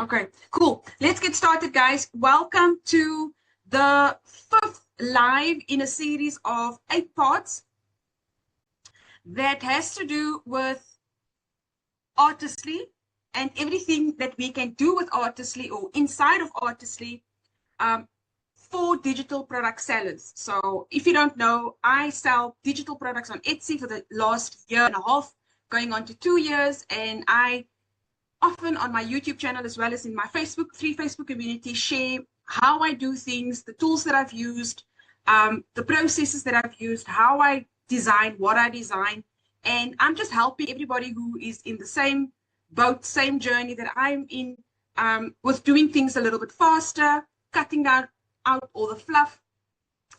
Okay, cool. Let's get started, guys. Welcome to the 5th live in a series of 8 parts that has to do with Artistly and everything that we can do with Artistly or inside of Artistly for digital product sellers. So if you don't know, I sell digital products on Etsy for the last year and a half, going on to 2 years, and I often on my YouTube channel as well as in my free Facebook community share how I do things, the tools that I've used, the processes that I've used, how I design, what I design. And I'm just helping everybody who is in the same boat, same journey that I'm in, with doing things a little bit faster, cutting out all the fluff.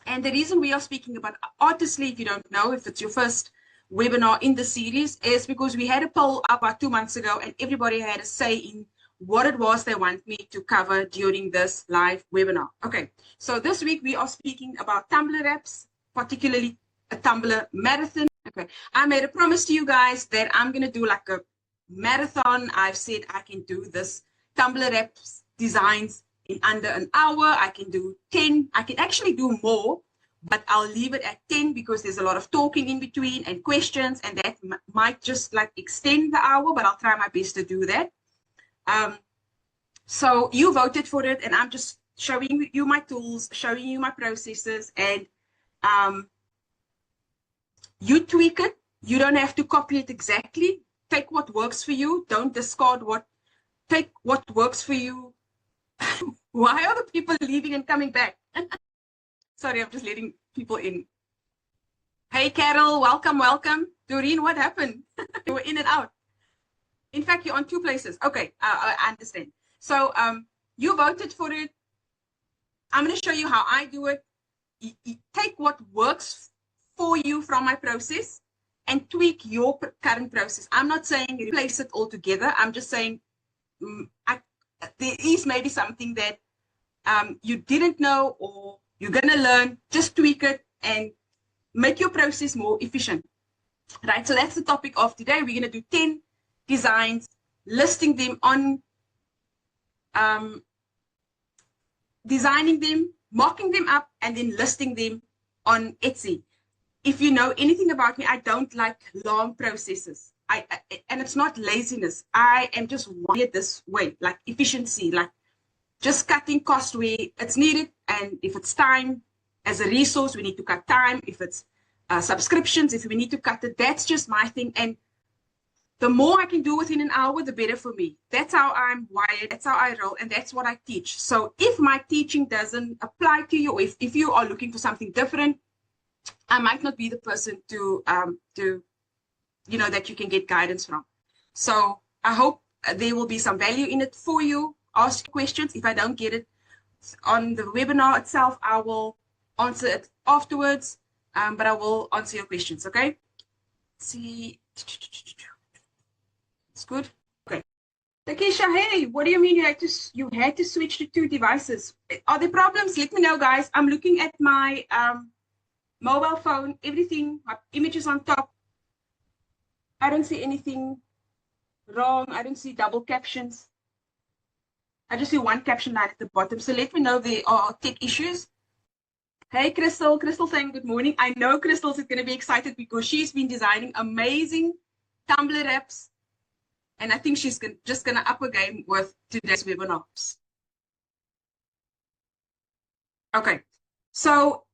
And the reason we are speaking about Artistly, if you don't know, if it's your first webinar in the series, is because we had a poll up about 2 months ago and everybody had a say in what it was they want me to cover during this live webinar. Okay, so this week we are speaking about Tumblr apps, particularly a Tumblr marathon. Okay, I made a promise to you guys that I'm going to do like a marathon. I've said I can do this Tumblr apps designs in under an hour. I can do 10. I can actually do more, but I'll leave it at 10 because there's a lot of talking in between and questions, and that might just like extend the hour, but I'll try my best to do that. So you voted for it, and I'm just showing you my tools, showing you my processes, and you tweak it. You don't have to copy it exactly. Take what works for you. Don't discard take what works for you. Why are the people leaving and coming back? Sorry, I'm just letting people in. Hey, Carol, welcome, welcome. Doreen, what happened? You were in and out. In fact, you're on 2 places. Okay, I understand. So you voted for it. I'm going to show you how I do it. You take what works for you from my process and tweak your current process. I'm not saying replace it altogether. I'm just saying there is maybe something that you didn't know or you're going to learn. Just tweak it and make your process more efficient. Right, so that's the topic of today. We're going to do 10 designs, listing them on, designing them, mocking them up, and then listing them on Etsy. If you know anything about me, I don't like long processes. And it's not laziness. I am just wired this way, like efficiency, like just cutting cost where it's needed. And if it's time as a resource, we need to cut time. If it's subscriptions, if we need to cut it, that's just my thing. And the more I can do within an hour, the better for me. That's how I'm wired. That's how I roll. And that's what I teach. So if my teaching doesn't apply to you, or if you are looking for something different, I might not be the person to that you can get guidance from. So I hope there will be some value in it for you. Ask questions. If I don't get it on the webinar itself, I will answer it afterwards. But I will answer your questions, okay? See, it's good. Okay. Takesha, hey, what do you mean you had to switch to 2 devices? Are there problems? Let me know, guys. I'm looking at my mobile phone, everything, my images on top. I don't see anything wrong. I don't see double captions. I just see 1 caption line at the bottom. So let me know if there are tech issues. Hey, Crystal. Crystal saying good morning. I know Crystal's going to be excited because she's been designing amazing Tumblr apps. And I think she's just going to up her game with today's webinar. Okay. So,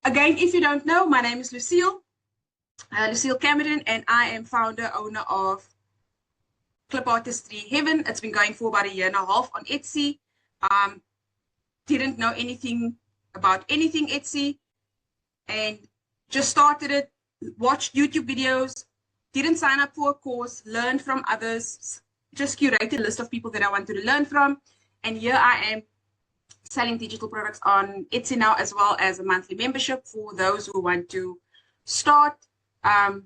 again, if you don't know, my name is Lucille Cameron, and I am founder, owner of Clip Artistry Heaven. It's been going for about a year and a half on Etsy. Didn't know anything about anything Etsy and just started it, watched YouTube videos, didn't sign up for a course, learned from others, just curated a list of people that I wanted to learn from. And here I am selling digital products on Etsy now, as well as a monthly membership for those who want to start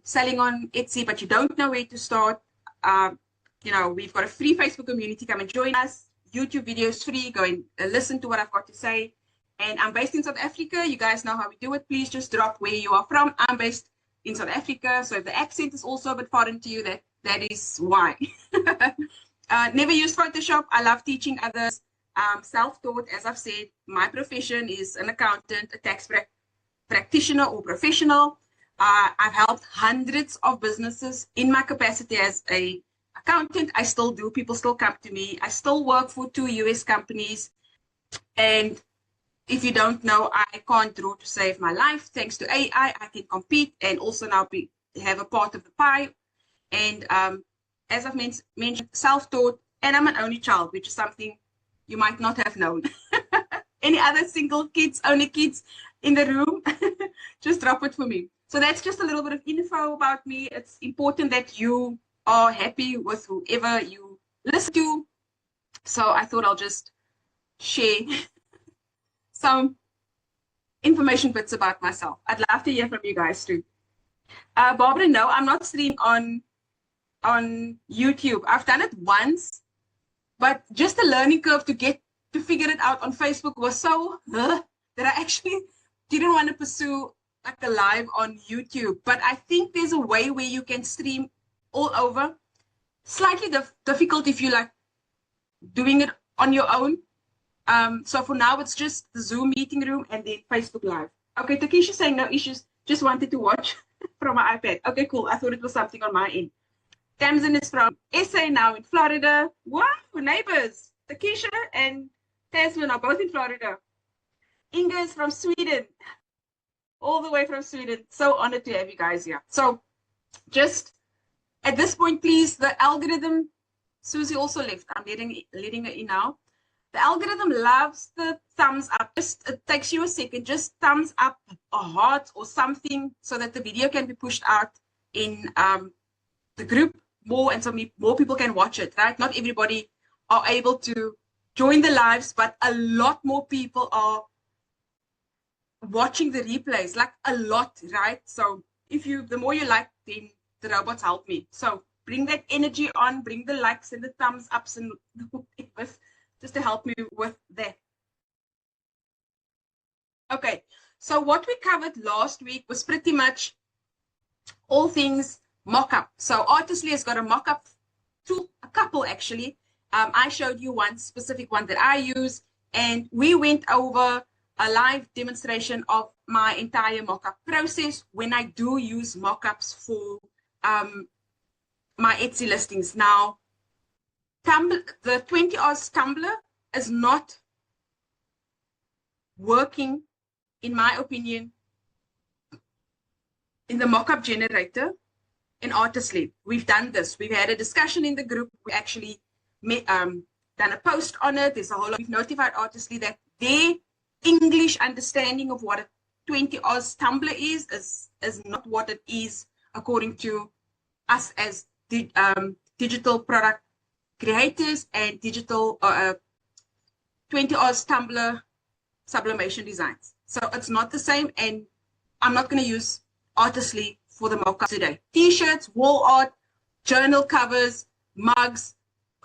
selling on Etsy, but you don't know where to start. We've got a free Facebook community. Come and join us. YouTube videos free. Go and listen to what I've got to say. And I'm based in South Africa. You guys know how we do it. Please just drop where you are from. I'm based in South Africa. So if the accent is also a bit foreign to you, that is why. Never used Photoshop. I love teaching others. Self-taught, as I've said. My profession is an accountant, a tax practitioner or professional. I've helped hundreds of businesses in my capacity as a accountant. I still do. People still come to me. I still work for 2 US companies. And if you don't know, I can't draw to save my life. Thanks to AI, I can compete and also now have a part of the pie. And as I've mentioned, self-taught, and I'm an only child, which is something you might not have known. Any other single kids, only kids in the room, just drop it for me. So that's just a little bit of info about me. It's important that you are happy with whoever you listen to. So I thought I'll just share some information bits about myself. I'd love to hear from you guys too. Barbara, no, I'm not streaming on YouTube. I've done it once, but just the learning curve to figure it out on Facebook was so that I actually didn't want to pursue like a live on YouTube. But I think there's a way where you can stream all over. Slightly difficult if you like doing it on your own. So for now, it's just the Zoom meeting room and then Facebook Live. Okay, Takesha saying no issues. Just wanted to watch from my iPad. Okay, cool. I thought it was something on my end. Tamsin is from SA now in Florida. Wow, neighbors. Takesha and Tasman are both in Florida. Inga is from Sweden. All the way from Sweden. So honored to have you guys here. So just at this point, please, the algorithm, Susie also left. I'm letting her in now. The algorithm loves the thumbs up. Just it takes you a second. Just thumbs up, a heart or something, so that the video can be pushed out in the group more, and so more people can watch it. Right? Not everybody are able to join the lives, but a lot more people are watching the replays. Like a lot, right? So the more you like, then the robots help me. So bring that energy on. Bring the likes and the thumbs ups and whatever, just to help me with that. Okay, so what we covered last week was pretty much all things mock-up. So Artistly has got a mock-up tool, a couple actually. I showed you one specific one that I use, and we went over a live demonstration of my entire mock-up process when I do use mock-ups for my Etsy listings. Now, the 20 Oz Tumblr is not working, in my opinion, in the mockup generator in Artistly. We've done this. We've had a discussion in the group. We actually done a post on it. There's a whole lot. We've notified Artistly that their English understanding of what a 20 Oz Tumblr is not what it is according to us as digital product creators and digital 20 Oz Tumblr sublimation designs. So it's not the same, and I'm not going to use Artistly for the mock-up today. T-shirts, wall art, journal covers, mugs,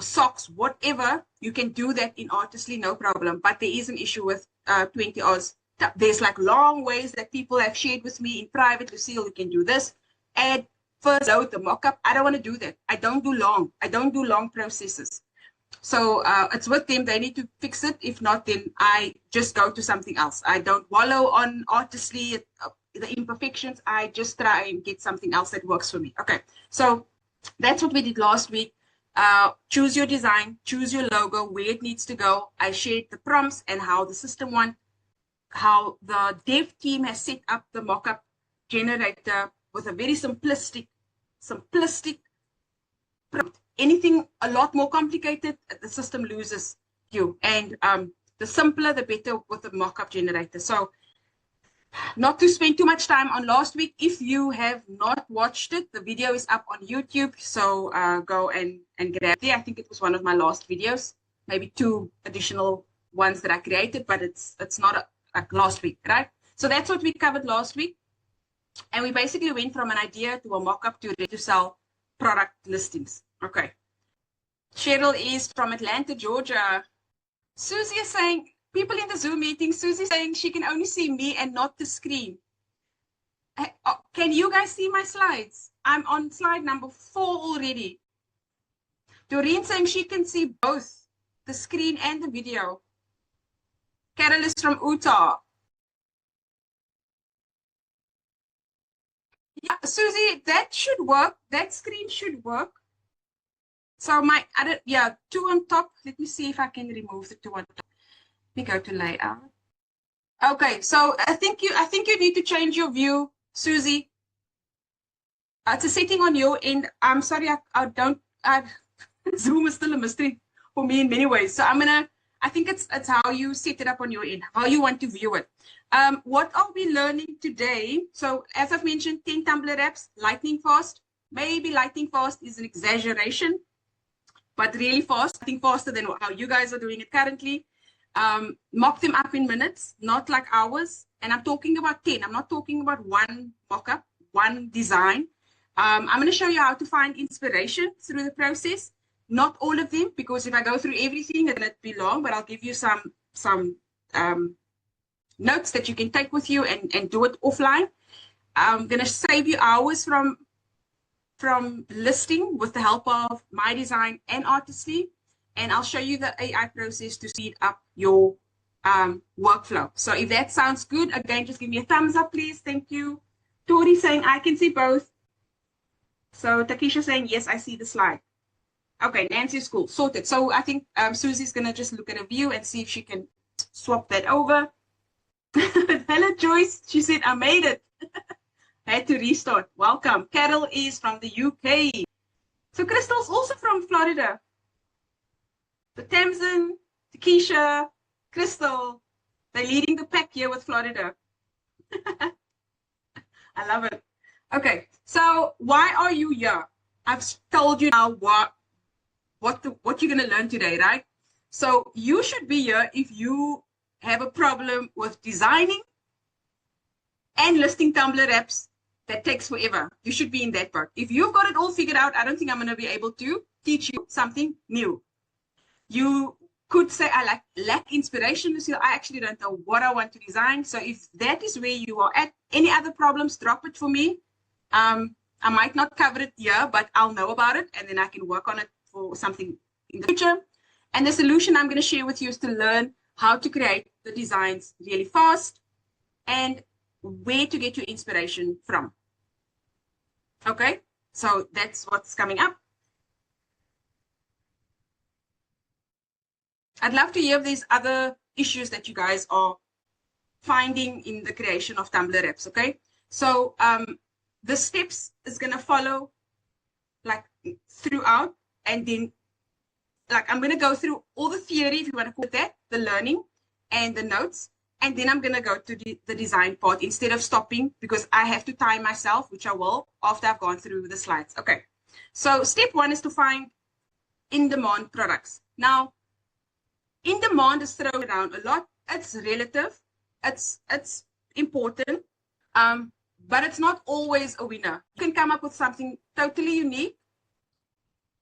socks, whatever, you can do that in Artistly, no problem. But there is an issue with 20 Oz. There's like long ways that people have shared with me in private. Lucille, you can do this. Add first load the mock-up. I don't want to do that. I don't do long processes. So it's with them. They need to fix it. If not, then I just go to something else. I don't wallow on Artistly, the imperfections. I just try and get something else that works for me. Okay, so that's what we did last week. Choose your design, choose your logo, where it needs to go. I shared the prompts and how the system how the dev team has set up the mockup generator with a very simplistic prompt. Anything a lot more complicated, the system loses you. And the simpler, the better with the mockup generator. So not to spend too much time on last week. If you have not watched it, the video is up on YouTube. So go and grab it. I think it was one of my last videos, maybe 2 additional ones that I created, but it's not like last week, right? So that's what we covered last week. And we basically went from an idea to a mock-up to ready to sell product listings. Okay. Cheryl is from Atlanta, Georgia. Susie is saying, people in the Zoom meeting, Susie saying she can only see me and not the screen. Can you guys see my slides? I'm on slide number 4 already. Doreen saying she can see both the screen and the video. Carol is from Utah. Yeah, Susie, that should work. That screen should work. So my other, yeah, two on top. Let me see if I can remove the two on top. Let me go to layout. Okay, so I think you need to change your view, Susie. It's a setting on your end. I'm sorry, I don't. Zoom is still a mystery for me in many ways. So I think it's how you set it up on your end, how you want to view it. What are we learning today? So as I've mentioned, 10 Tumblr apps, lightning fast. Maybe lightning fast is an exaggeration, but really fast, I think faster than how you guys are doing it currently. Mock them up in minutes, not like hours. And I'm talking about 10. I'm not talking about one mock-up, one design. I'm going to show you how to find inspiration through the process. Not all of them, because if I go through everything, then it'd be long, but I'll give you some notes that you can take with you and do it offline. I'm going to save you hours from listing with the help of MyDesign and Artistly. And I'll show you the AI process to speed up your workflow. So if that sounds good, again, just give me a thumbs up, please. Thank you. Tori saying, I can see both. So Takisha saying, yes, I see the slide. Okay, Nancy's cool. Sorted. So I think Susie's going to just look at a view and see if she can swap that over. Hello, Joyce. She said, I made it. I had to restart. Welcome. Carol is from the UK. So Crystal's also from Florida. So Tamsin, Takisha, Crystal, they're leading the pack here with Florida. I love it. Okay, so why are you here? I've told you now what you're going to learn today, right? So you should be here if you have a problem with designing and listing Tumblr apps that takes forever. You should be in that part. If you've got it all figured out, I don't think I'm going to be able to teach you something new. You could say, I lack inspiration. Lucille, I actually don't know what I want to design. So if that is where you are at, any other problems, drop it for me. I might not cover it here, but I'll know about it, and then I can work on it for something in the future. And the solution I'm going to share with you is to learn how to create the designs really fast and where to get your inspiration from. Okay, so that's what's coming up. I'd love to hear if there's other issues that you guys are finding in the creation of Tumblr apps, okay? So the steps is going to follow like throughout, and then like I'm going to go through all the theory, if you want to call it that, the learning and the notes, and then I'm going to go to the design part instead of stopping, because I have to time myself, which I will after I've gone through the slides. Okay, so step one is to find in-demand products. Now, in-demand is thrown around a lot. It's relative. It's important. But it's not always a winner. You can come up with something totally unique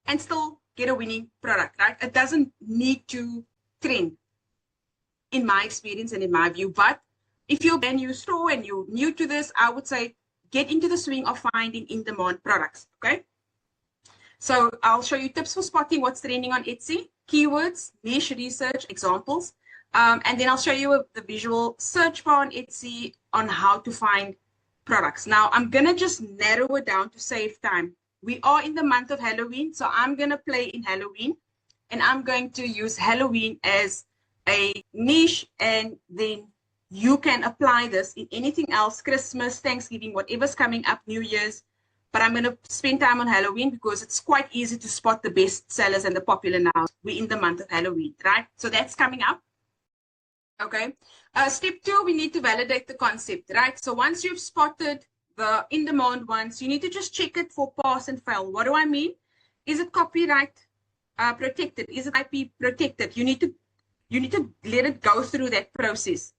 and still get a winning product, right? It doesn't need to trend, in my experience and in my view. But if you're a brand new store and you're new to this, I would say get into the swing of finding in-demand products, okay? So I'll show you tips for spotting what's trending on Etsy, keywords, niche research, examples, and then I'll show you the visual search bar on Etsy on how to find products. Now, I'm going to just narrow it down to save time. We are in the month of Halloween, so I'm going to play in Halloween, and I'm going to use Halloween as a niche, and then you can apply this in anything else, Christmas, Thanksgiving, whatever's coming up, New Year's. But I'm going to spend time on Halloween because it's quite easy to spot the best sellers and the popular now. We're in the month of Halloween, right? So that's coming up. Okay. Step two, we need to validate the concept, right? So once you've spotted the in-demand ones, you need to just check it for pass and fail. What do I mean? Is it copyright protected? Is it IP protected? You need to let it go through that process.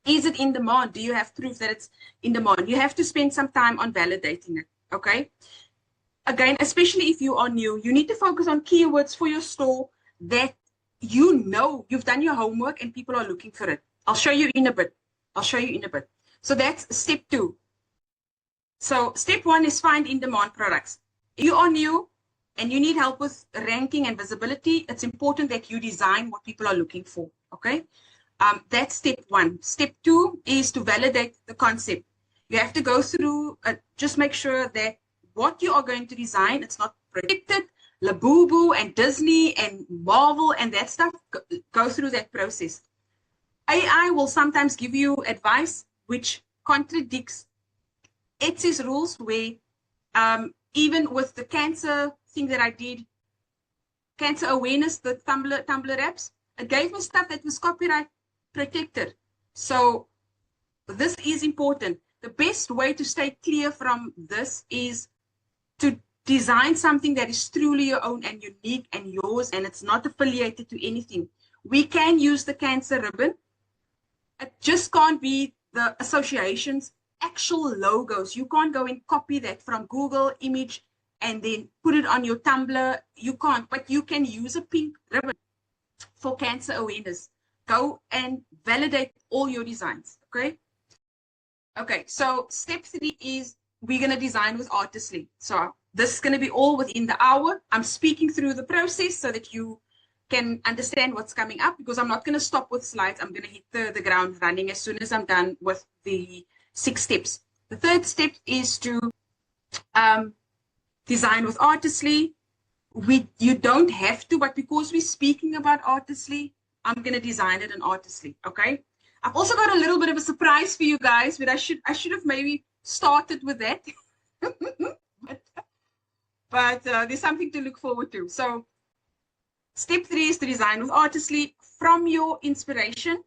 Is it in demand? Do you have proof that it's in demand? You have to spend some time on validating it, okay? Again, especially if you are new, you need to focus on keywords for your store that you know you've done your homework and people are looking for it. I'll show you in a bit. So that's step two. So step one is find in-demand products. You are new, and you need help with ranking and visibility, it's important that you design what people are looking for. Okay. That's step one. Step two is to validate the concept. You have to go through, just make sure that what you are going to design, it's not predicted. Labubu and Disney and Marvel and that stuff, go through that process. AI will sometimes give you advice which contradicts Etsy's rules, where even with the cancer thing that I did, cancer awareness, the Tumblr apps, it gave me stuff that was copyright protected. So this is important. The best way to stay clear from this is to design something that is truly your own and unique and yours, and it's not affiliated to anything. We can use the cancer ribbon. It just can't be the association's actual logos. You can't go and copy that from Google image and then put it on your Tumblr. You can't, but you can use a pink ribbon for cancer awareness. Go and validate all your designs, okay? Okay, so step 3 is we're going to design with Artistly. So this is going to be all within the hour. I'm speaking through the process so that you can understand what's coming up, because I'm not going to stop with slides. I'm going to hit the ground running as soon as I'm done with the 6 steps. The third step is to design with Artistly. You don't have to, but because we're speaking about Artistly, I'm going to design it in Artistly, okay? I've also got a little bit of a surprise for you guys, but I should have maybe started with that. but there's something to look forward to. So step 3 is to design with Artistly. From your inspiration,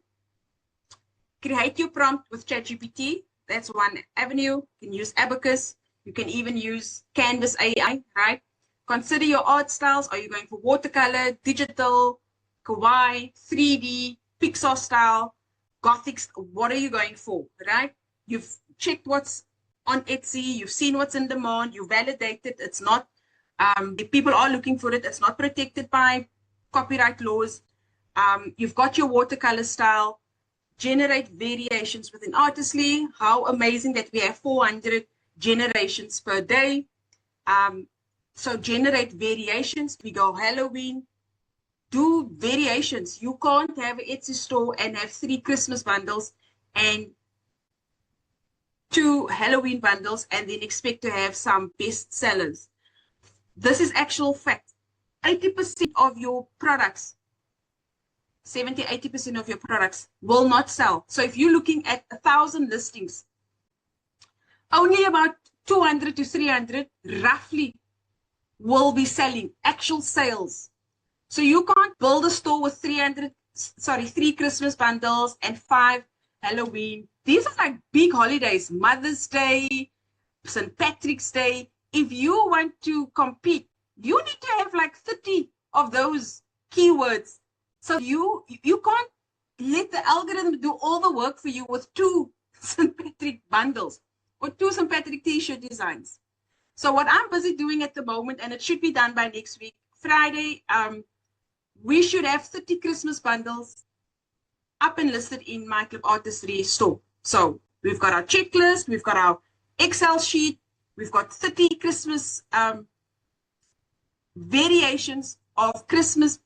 create your prompt with ChatGPT. That's one avenue. You can use Abacus. You can even use Canvas AI, right? Consider your art styles. Are you going for watercolor, digital, kawaii, 3D, Pixar style, Gothic? What are you going for, right? You've checked what's on Etsy. You've seen what's in demand. You validated. It's not, if people are looking for it, it's not protected by copyright laws. You've got your watercolor style. Generate variations within Artistly. How amazing that we have 400 generations per day. So generate variations. We go Halloween. Do variations. You can't have an Etsy store and have 3 Christmas bundles and 2 Halloween bundles and then expect to have some best sellers. This is actual fact. 80% of your products, 70-80% of your products will not sell. So if you're looking at 1,000 listings, only about 200 to 300 roughly will be selling, actual sales. So you can't build a store with 3 Christmas bundles and 5 Halloween. These are like big holidays, Mother's Day, St. Patrick's Day. If you want to compete, you need to have like 30 of those keywords. So you can't let the algorithm do all the work for you with 2 St. Patrick bundles or 2 St. Patrick t-shirt designs. So what I'm busy doing at the moment, and it should be done by next week, Friday, we should have 30 Christmas bundles up and listed in my Club Artistry store. So we've got our checklist, we've got our Excel sheet, we've got 30 Christmas variations of Christmas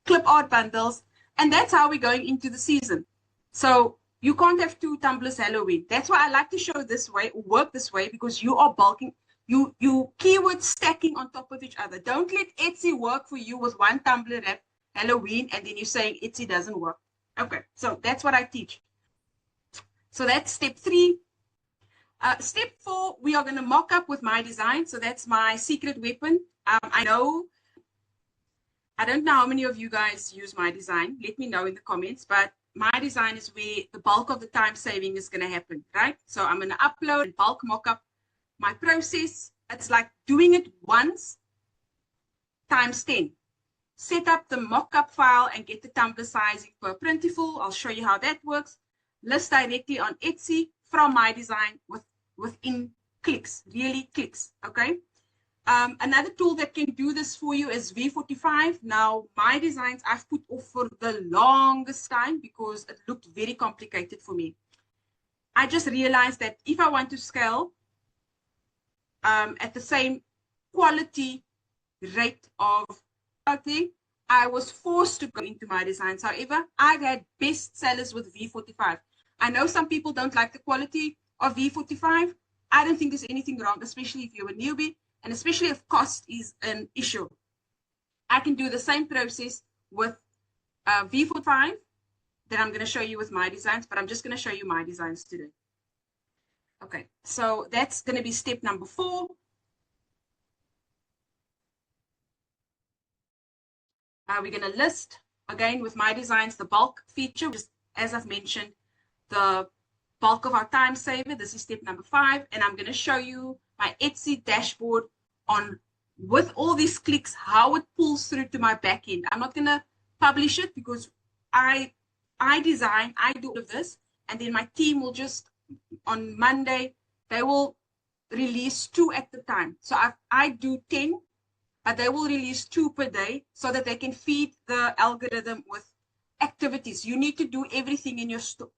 clip art bundles, and that's how we're going into the season. So you can't have 2 Tumblrs Halloween. That's why I like to show this way, work this way, because you are bulking, you keyword stacking on top of each other. Don't let Etsy work for you with 1 Tumblr app Halloween and then you're saying Etsy doesn't work. Okay, so that's what I teach. So that's step 3. Step 4, we are going to mock up with MyDesigns. So that's my secret weapon. I don't know how many of you guys use MyDesign. Let me know in the comments. But MyDesign is where the bulk of the time saving is going to happen, right? So I'm going to upload and bulk mock up my process. It's like doing it once times 10. Set up the mockup file and get the Tumblr sizing per Printiful. I'll show you how that works. List directly on Etsy from MyDesign within clicks, really clicks, okay? Another tool that can do this for you is V45. Now, MyDesigns I've put off for the longest time because it looked very complicated for me. I just realized that if I want to scale at the same quality rate of out there. I was forced to go into MyDesigns. However, I've had best sellers with V45. I know some people don't like the quality of V45. I don't think there's anything wrong, especially if you're a newbie, and especially if cost is an issue. I can do the same process with V45 that I'm going to show you with MyDesigns, but I'm just going to show you MyDesigns today. Okay, so that's going to be step number 4. We're going to list, again, with MyDesigns, the bulk feature, which is, as I've mentioned, the bulk of our time saver. This is step number 5, and I'm going to show you my Etsy dashboard on, with all these clicks, how it pulls through to my backend. I'm not going to publish it because I design, I do all of this, and then my team will just, on Monday, they will release 2 at the time. So I do 10, but they will release 2 per day so that they can feed the algorithm with activities. You need to do everything in your store.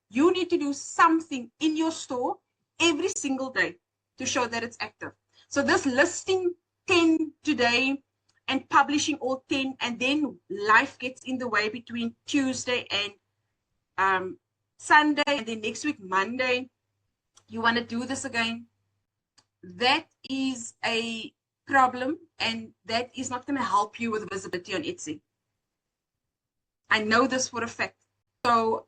You need to do something in your store every single day to show that it's active. So this listing 10 today and publishing all 10, and then life gets in the way between Tuesday and Sunday, and then next week, Monday, you want to do this again. That is a problem, and that is not going to help you with visibility on Etsy. I know this for a fact. So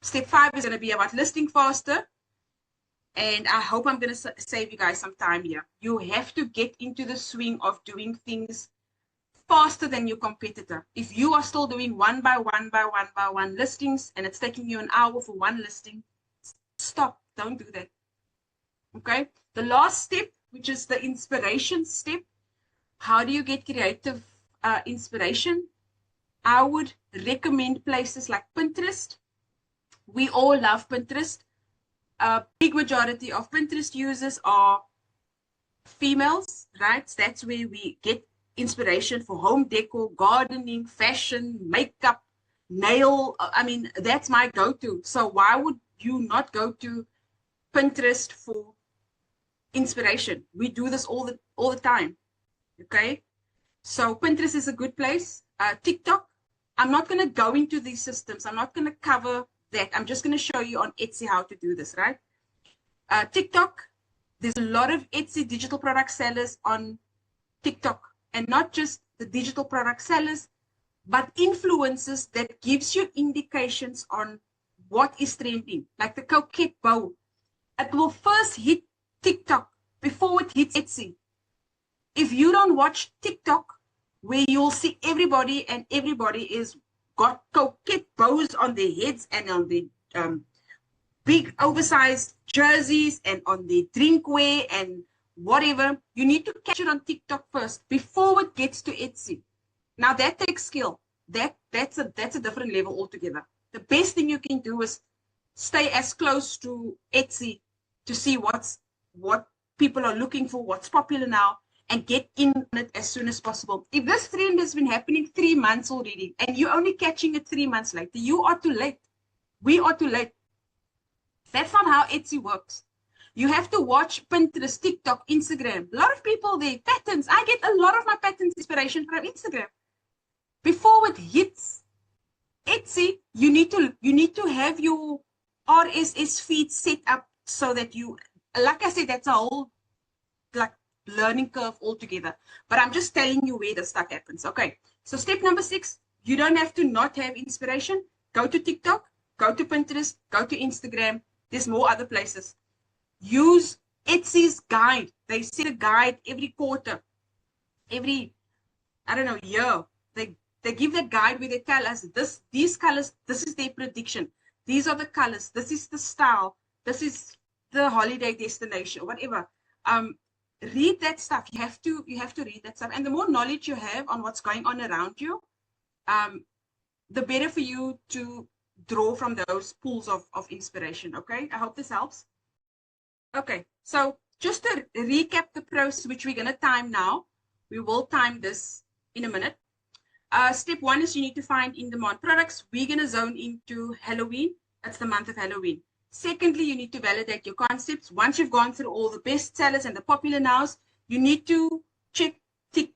step 5 is going to be about listing faster, and I hope I'm going to save you guys some time here. You have to get into the swing of doing things faster than your competitor. If you are still doing one by one listings and it's taking you an hour for one listing, stop. Don't do that. Okay. The last step, which is the inspiration step. How do you get creative inspiration? I would recommend places like Pinterest. We all love Pinterest. A big majority of Pinterest users are females, right? That's where we get inspiration for home decor, gardening, fashion, makeup, nail. I mean, that's my go-to. So why would you not go to Pinterest for inspiration? We do this all the time. Okay, so Pinterest is a good place. TikTok, I'm not going to go into these systems. I'm not going to cover that. I'm just going to show you on Etsy how to do this, right? TikTok, there's a lot of Etsy digital product sellers on TikTok, and not just the digital product sellers, but influencers that gives you indications on what is trending, like the coquette bow. It will first hit TikTok before it hits Etsy. If you don't watch TikTok, where you'll see everybody is got coquette bows on their heads and on their big oversized jerseys and on their drinkware and whatever, you need to catch it on TikTok first before it gets to Etsy. Now that takes skill. That's a different level altogether. The best thing you can do is stay as close to Etsy to see what people are looking for, what's popular now, and get in on it as soon as possible. If this trend has been happening 3 months already, and you're only catching it 3 months later, you are too late. We are too late. That's not how Etsy works. You have to watch Pinterest, TikTok, Instagram. A lot of people there, patterns. I get a lot of my patterns inspiration from Instagram. Before it hits Etsy, you need to have your RSS feed set up so that you, like I said, that's a whole like learning curve altogether. But I'm just telling you where the stuff happens. Okay. So step number 6, you don't have to not have inspiration. Go to TikTok, go to Pinterest, go to Instagram. There's more other places. Use Etsy's guide. They set a guide every quarter, every, I don't know, year. They give that guide where they tell us these colors, this is their prediction. These are the colors. This is the style. This is the holiday destination, whatever. Read that stuff. You have to read that stuff. And the more knowledge you have on what's going on around you, the better for you to draw from those pools of inspiration. Okay, I hope this helps. Okay, so just to recap the process, which we're going to time now. We will time this in a minute. Step 1 is you need to find in-demand products. We're going to zone into Halloween. That's the month of Halloween. Secondly, you need to validate your concepts. Once you've gone through all the best sellers and the popular nows, you need to check, tick,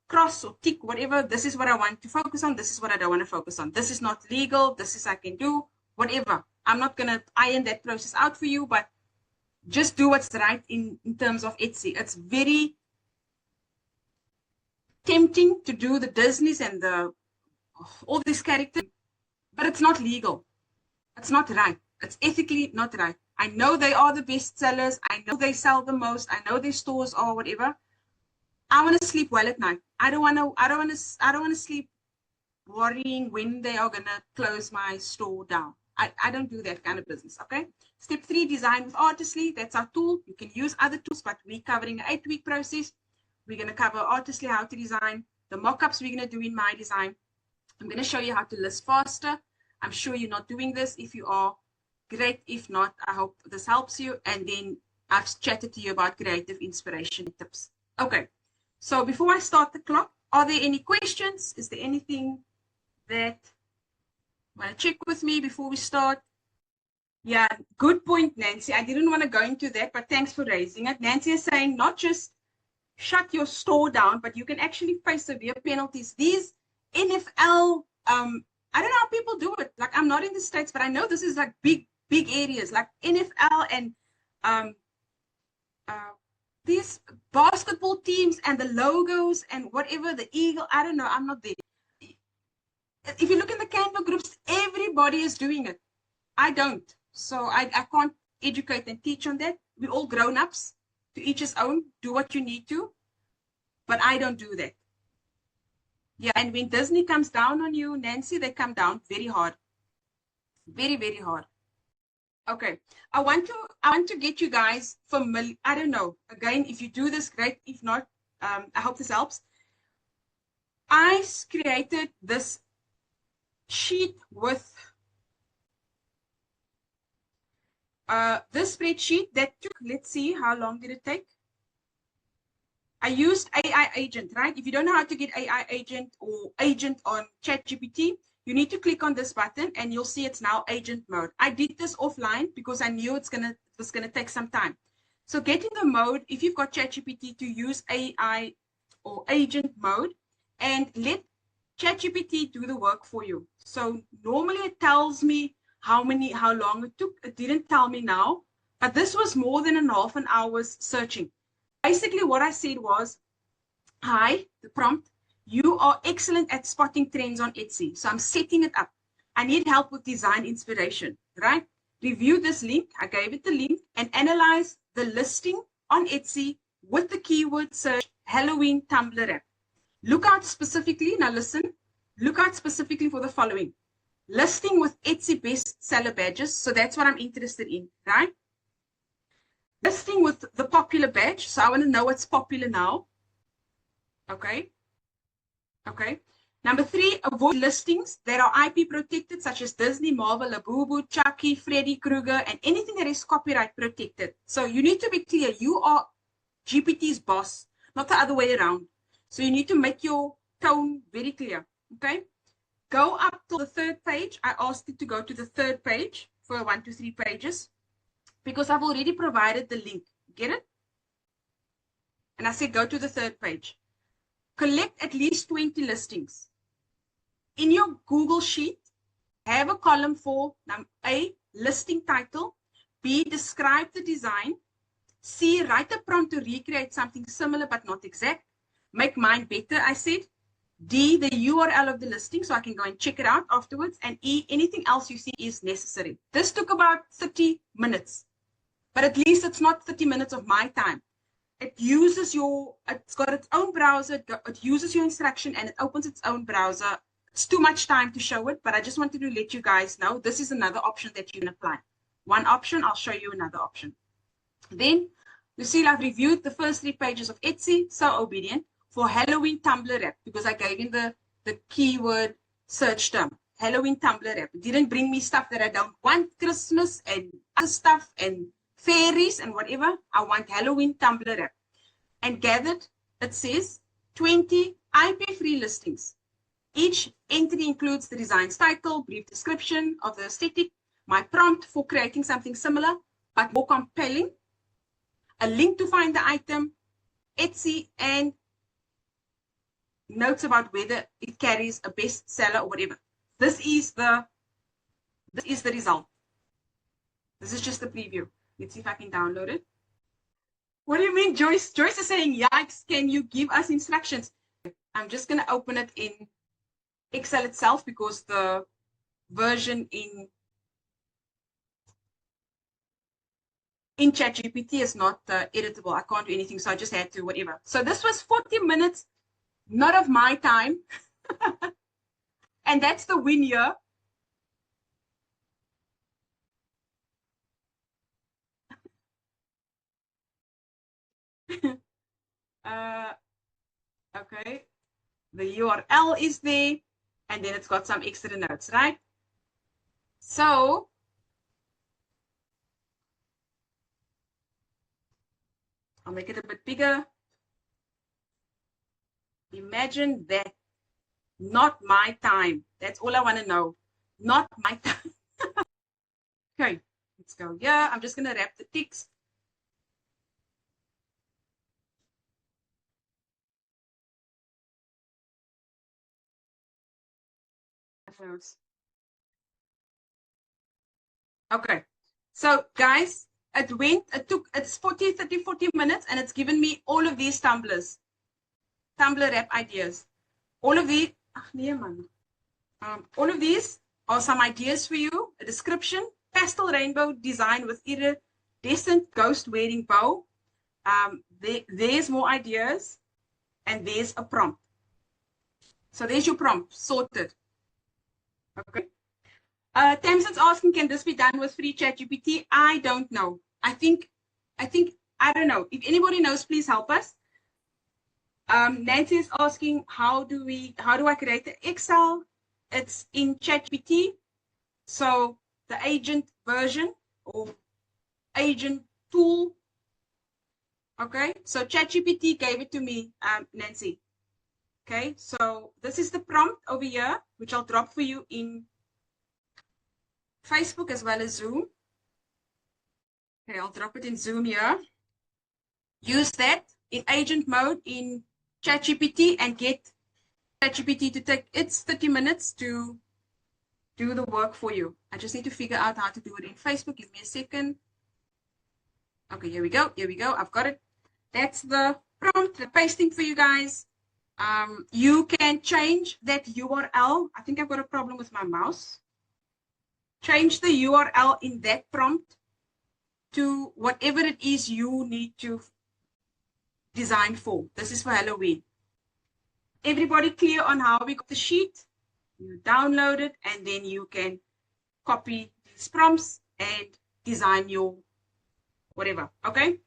cross or tick, whatever. This is what I want to focus on. This is what I don't want to focus on. This is not legal. This is I can do, whatever. I'm not going to iron that process out for you, but just do what's right in terms of Etsy. It's very tempting to do the Disneys and all these characters, but it's not legal. It's not right. It's ethically not right. I know they are the best sellers. I know they sell the most. I know their stores are whatever. I want to sleep well at night. I don't want to sleep worrying when they are gonna close my store down. I don't do that kind of business. Okay. Step 3, design with Artistly. That's our tool. You can use other tools, but we're covering an 8-week process. We're going to cover Artistly, how to design. The mockups we're going to do in MyDesign. I'm going to show you how to list faster. I'm sure you're not doing this. If you are, great. If not, I hope this helps you. And then I've chatted to you about creative inspiration tips. Okay. So before I start the clock, are there any questions? Is there anything that you want to check with me before we start? Yeah, good point, Nancy. I didn't want to go into that, but thanks for raising it. Nancy is saying not just shut your store down, but you can actually face severe penalties. These NFL, I don't know how people do it. Like, I'm not in the States, but I know this is like big areas like NFL and these basketball teams and the logos and whatever, the eagle. I don't know. I'm not there. If you look in the Canva groups, everybody is doing it. I don't. So I can't educate and teach on that. We're all grown-ups, to each his own. Do what you need to. But I don't do that. Yeah, and when Disney comes down on you, Nancy, they come down very hard. Very, very hard. Okay. I want to get you guys familiar. I don't know. Again, if you do this, great. If not, I hope this helps. I created this sheet with this spreadsheet that took, let's see, how long did it take? I used AI agent, right? If you don't know how to get AI agent or agent on ChatGPT, you need to click on this button and you'll see it's now agent mode. I did this offline because I knew it was gonna take some time. So get in the mode, if you've got ChatGPT, to use AI or agent mode and let ChatGPT do the work for you. So normally it tells me how long it took. It didn't tell me now, but this was more than half an hour's searching. Basically what I said was, hi, the prompt, you are excellent at spotting trends on Etsy. So I'm setting it up. I need help with design inspiration, right? Review this link. I gave it the link and analyze the listing on Etsy with the keyword search Halloween Tumblr wrap. Look out specifically, now listen, look out specifically for the following. Listing with Etsy bestseller badges. So that's what I'm interested in, right? Listing with the popular badge. So I want to know what's popular now. Okay. Okay. Number 3, avoid listings that are IP protected, such as Disney, Marvel, Labubu, Chucky, Freddy Krueger, and anything that is copyright protected. So you need to be clear. You are GPT's boss, not the other way around. So you need to make your tone very clear. Okay. Go up to the 3rd page. I asked it to go to the 3rd page for 1 to 3 pages because I've already provided the link. Get it? And I said, go to the 3rd page. Collect at least 20 listings. In your Google sheet, have a column for A, listing title, B, describe the design, C, write a prompt to recreate something similar but not exact, make mine better, I said, D, the URL of the listing so I can go and check it out afterwards, and E, anything else you see is necessary. This took about 30 minutes, but at least it's not 30 minutes of my time. It uses it's got its own browser, it uses your instruction and it opens its own browser. It's too much time to show it, but I just wanted to let you guys know this is another option that you can apply. One option, I'll show you another option. Then, you see I've reviewed the first 3 pages of Etsy, so obedient, for Halloween Tumblr wrap, because I gave in the keyword search term, Halloween Tumblr wrap. It didn't bring me stuff that I don't want, Christmas and other stuff and fairies and whatever. I want Halloween Tumblr wrap. And gathered, it says 20 IP-free listings. Each entry includes the design's title, brief description of the aesthetic, my prompt for creating something similar but more compelling, a link to find the item, Etsy, and notes about whether it carries a bestseller or whatever. This is the result. This is just the preview. Let's see if I can download it. What do you mean, Joyce? Joyce is saying, yikes, can you give us instructions? I'm just going to open it in Excel itself because the version in ChatGPT is not editable. I can't do anything, so I just had to whatever. So this was 40 minutes, not of my time. And that's the win here. Okay, the URL is there, and then it's got some extra notes, right? So I'll make it a bit bigger. Imagine that. Not my time. That's all I want to know. Not my time. Okay, let's go here. I'm just going to wrap the text. Okay, so guys, it's 40 minutes, and it's given me all of these Tumblr wrap ideas. All of these, all of these are some ideas for you. A description, pastel rainbow design with iridescent ghost wearing bow. There's more ideas, and there's a prompt. So there's your prompt sorted. Okay. Tamsin's asking, can this be done with free ChatGPT? I don't know. I don't know. If anybody knows, please help us. Nancy is asking, how do I create the Excel? It's in ChatGPT. So the agent version or agent tool. Okay, so ChatGPT gave it to me, Nancy. Okay, so this is the prompt over here, which I'll drop for you in Facebook as well as Zoom. Okay, I'll drop it in Zoom here. Use that in agent mode in ChatGPT and get ChatGPT to take its 30 minutes to do the work for you. I just need to figure out how to do it in Facebook. Give me a second. Okay, here we go. Here we go. I've got it. That's the prompt, the pasting for you guys. You can change that URL. I think I've got a problem with my mouse. Change the URL in that prompt to whatever it is you need to design for. This is for Halloween. Everybody clear on how we got the sheet? You download it, and then you can copy these prompts and design your whatever. Okay.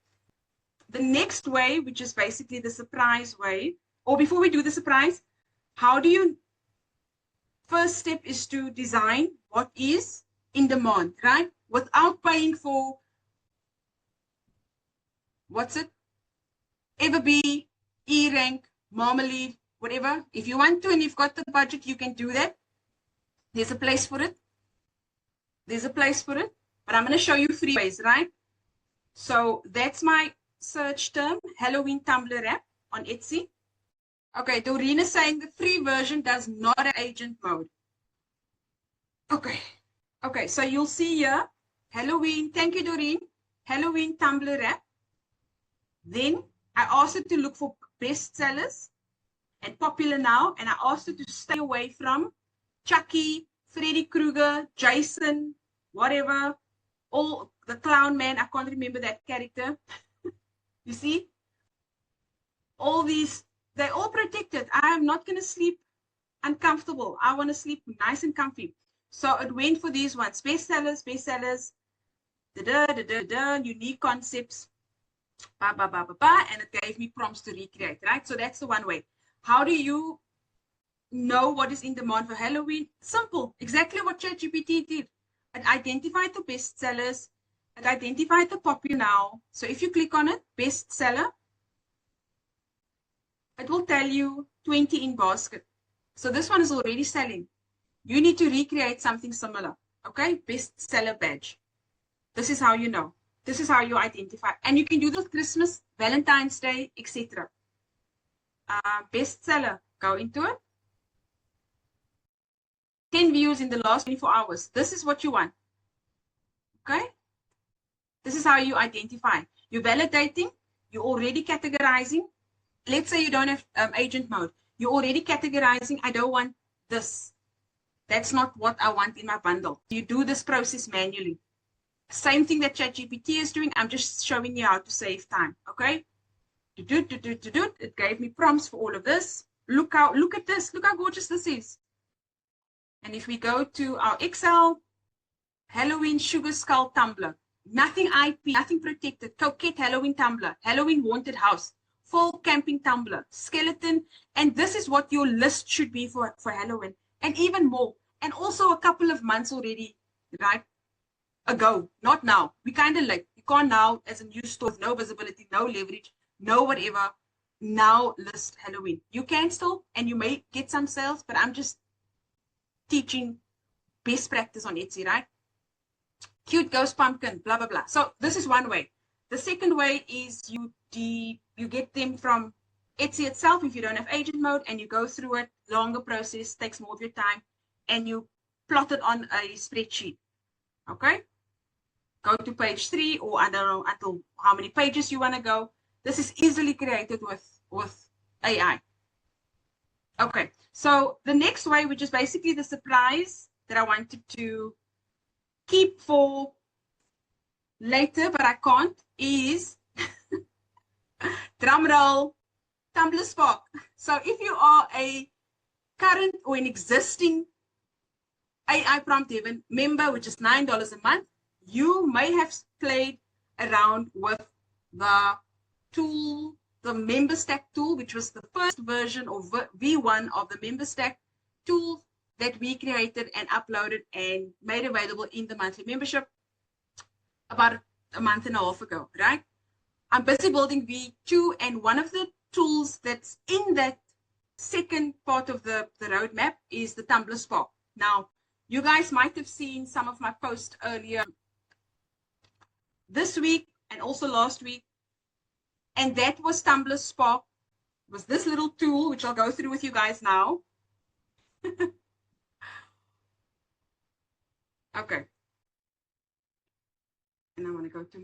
The next way, which is basically the surprise way, or before we do the surprise, first step is to design what is in demand, right? Without paying for, Everbee, E-Rank, Marmalade, whatever. If you want to and you've got the budget, you can do that. There's a place for it. But I'm going to show you 3 ways, right? So that's my search term, Halloween Tumblr app on Etsy. Okay, Doreen is saying the free version does not have agent mode. Okay, so you'll see here, Halloween, thank you, Doreen, Halloween Tumblr app. Then I asked it to look for bestsellers and popular now, and I asked it to stay away from Chucky, Freddy Krueger, Jason, whatever, all the clown man, I can't remember that character. You see? All these, they're all protected. I am not going to sleep uncomfortable. I want to sleep nice and comfy. So it went for these ones, bestsellers, unique concepts, and it gave me prompts to recreate, right? So that's the one way. How do you know what is in demand for Halloween? Simple, exactly what ChatGPT did. It identified the bestsellers, it identified the popular now. So if you click on it, bestseller, it will tell you 20 in basket. So this one is already selling. You need to recreate something similar. Okay, bestseller badge. This is how you know. This is how you identify. And you can do this Christmas, Valentine's Day, etc. Bestseller. Go into it. 10 views in the last 24 hours. This is what you want. Okay? This is how you identify. You're validating. You're already categorizing. Let's say you don't have agent mode. You're already categorizing. I don't want this. That's not what I want in my bundle. You do this process manually. Same thing that ChatGPT is doing. I'm just showing you how to save time. Okay? It gave me prompts for all of this. Look at this. Look how gorgeous this is. And if we go to our Excel, Halloween Sugar Skull Tumblr, nothing IP, nothing protected, coquette Halloween Tumblr, Halloween haunted house, fall camping Tumblr, skeleton, and this is what your list should be for Halloween, and even more. And also a couple of months already, right, ago, not now. We kind of late. You can't now, as a new store, no visibility, no leverage, no whatever, now list Halloween. You can still, and you may get some sales, but I'm just teaching best practice on Etsy, right? Cute ghost pumpkin, blah, blah, blah. So this is one way. The second way is you get them from Etsy itself if you don't have agent mode, and you go through it, longer process, takes more of your time, and you plot it on a spreadsheet. Okay? Go to page 3, or I don't know until how many pages you want to go. This is easily created with AI. Okay, so the next way, which is basically the surprise that I wanted to keep for later, but I can't, is drum roll, Tumblr Spark. So if you are a current or an existing AI Prompt Heaven member, which is $9 a month, you may have played around with the tool, the member stack tool, which was the first version or V1 of the member stack tool that we created and uploaded and made available in the monthly membership about a month and a half ago, right? I'm busy building V2, and one of the tools that's in that second part of the roadmap is the Tumblr Spark. Now, you guys might have seen some of my posts earlier this week and also last week, and that was Tumblr Spark, was this little tool, which I'll go through with you guys now. Okay. And I want to go to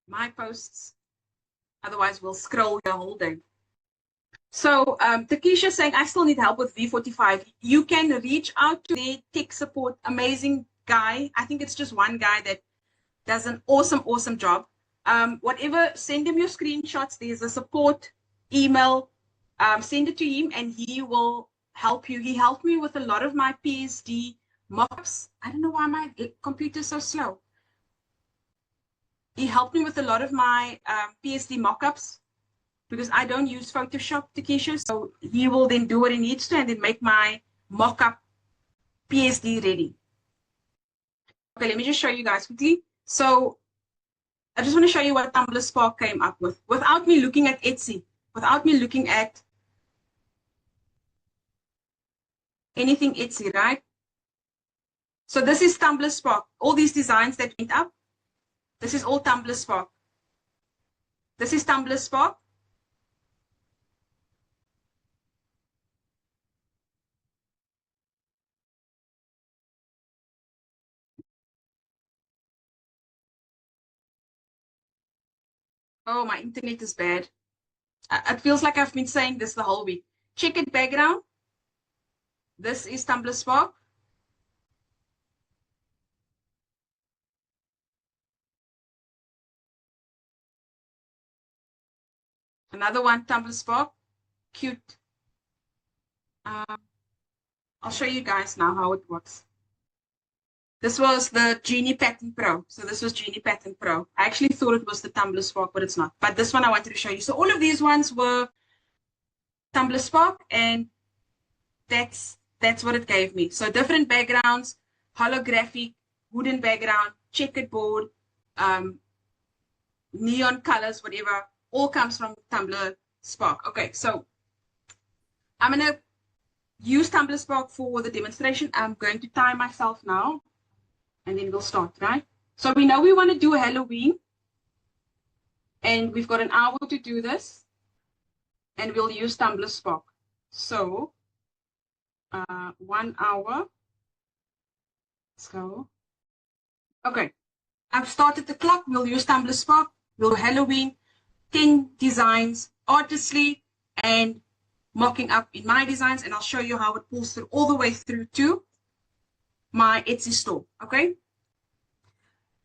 my posts. Otherwise, we'll scroll the whole day. So Takesha saying, I still need help with V45. You can reach out to their tech support, amazing guy. I think it's just one guy that does an awesome job. Whatever, send him your screenshots. There's a support email. Send it to him and he will help you. He helped me with a lot of my PSD mockups. I don't know why my computer's so slow. He helped me with a lot of my PSD mockups because I don't use Photoshop, Takesha. So he will then do what he needs to and then make my mockup PSD ready. Okay, let me just show you guys quickly. So I just want to show you what Tumblr Spark came up with without me looking at Etsy, without me looking at anything Etsy, right? So this is Tumblr Spark. All these designs that went up, this is all Tumblr Spark. This is Tumblr Spark. Oh, my internet is bad. It feels like I've been saying this the whole week. Checkered background. This is Tumblr Spark. Another one, Tumblr Spark. Cute. I'll show you guys now how it works. This was the Genie Pattern Pro. So this was Genie Pattern Pro. I actually thought it was the Tumblr Spark, but it's not. But this one I wanted to show you. So all of these ones were Tumblr Spark, and that's what it gave me. So different backgrounds, holographic, wooden background, checkered board, neon colors, whatever, all comes from Tumblr Spark. Okay, so I'm going to use Tumblr Spark for the demonstration. I'm going to time myself now, and then we'll start, right? So we know we want to do Halloween, and we've got an hour to do this. and we'll use Tumblr Spark. So 1 hour. Let's go. Okay, I've started the clock. We'll use Tumblr Spark. We'll do Halloween, 10 designs, artistly, and mocking up in MyDesigns, and I'll show you how it pulls through all the way through to my Etsy store. Okay.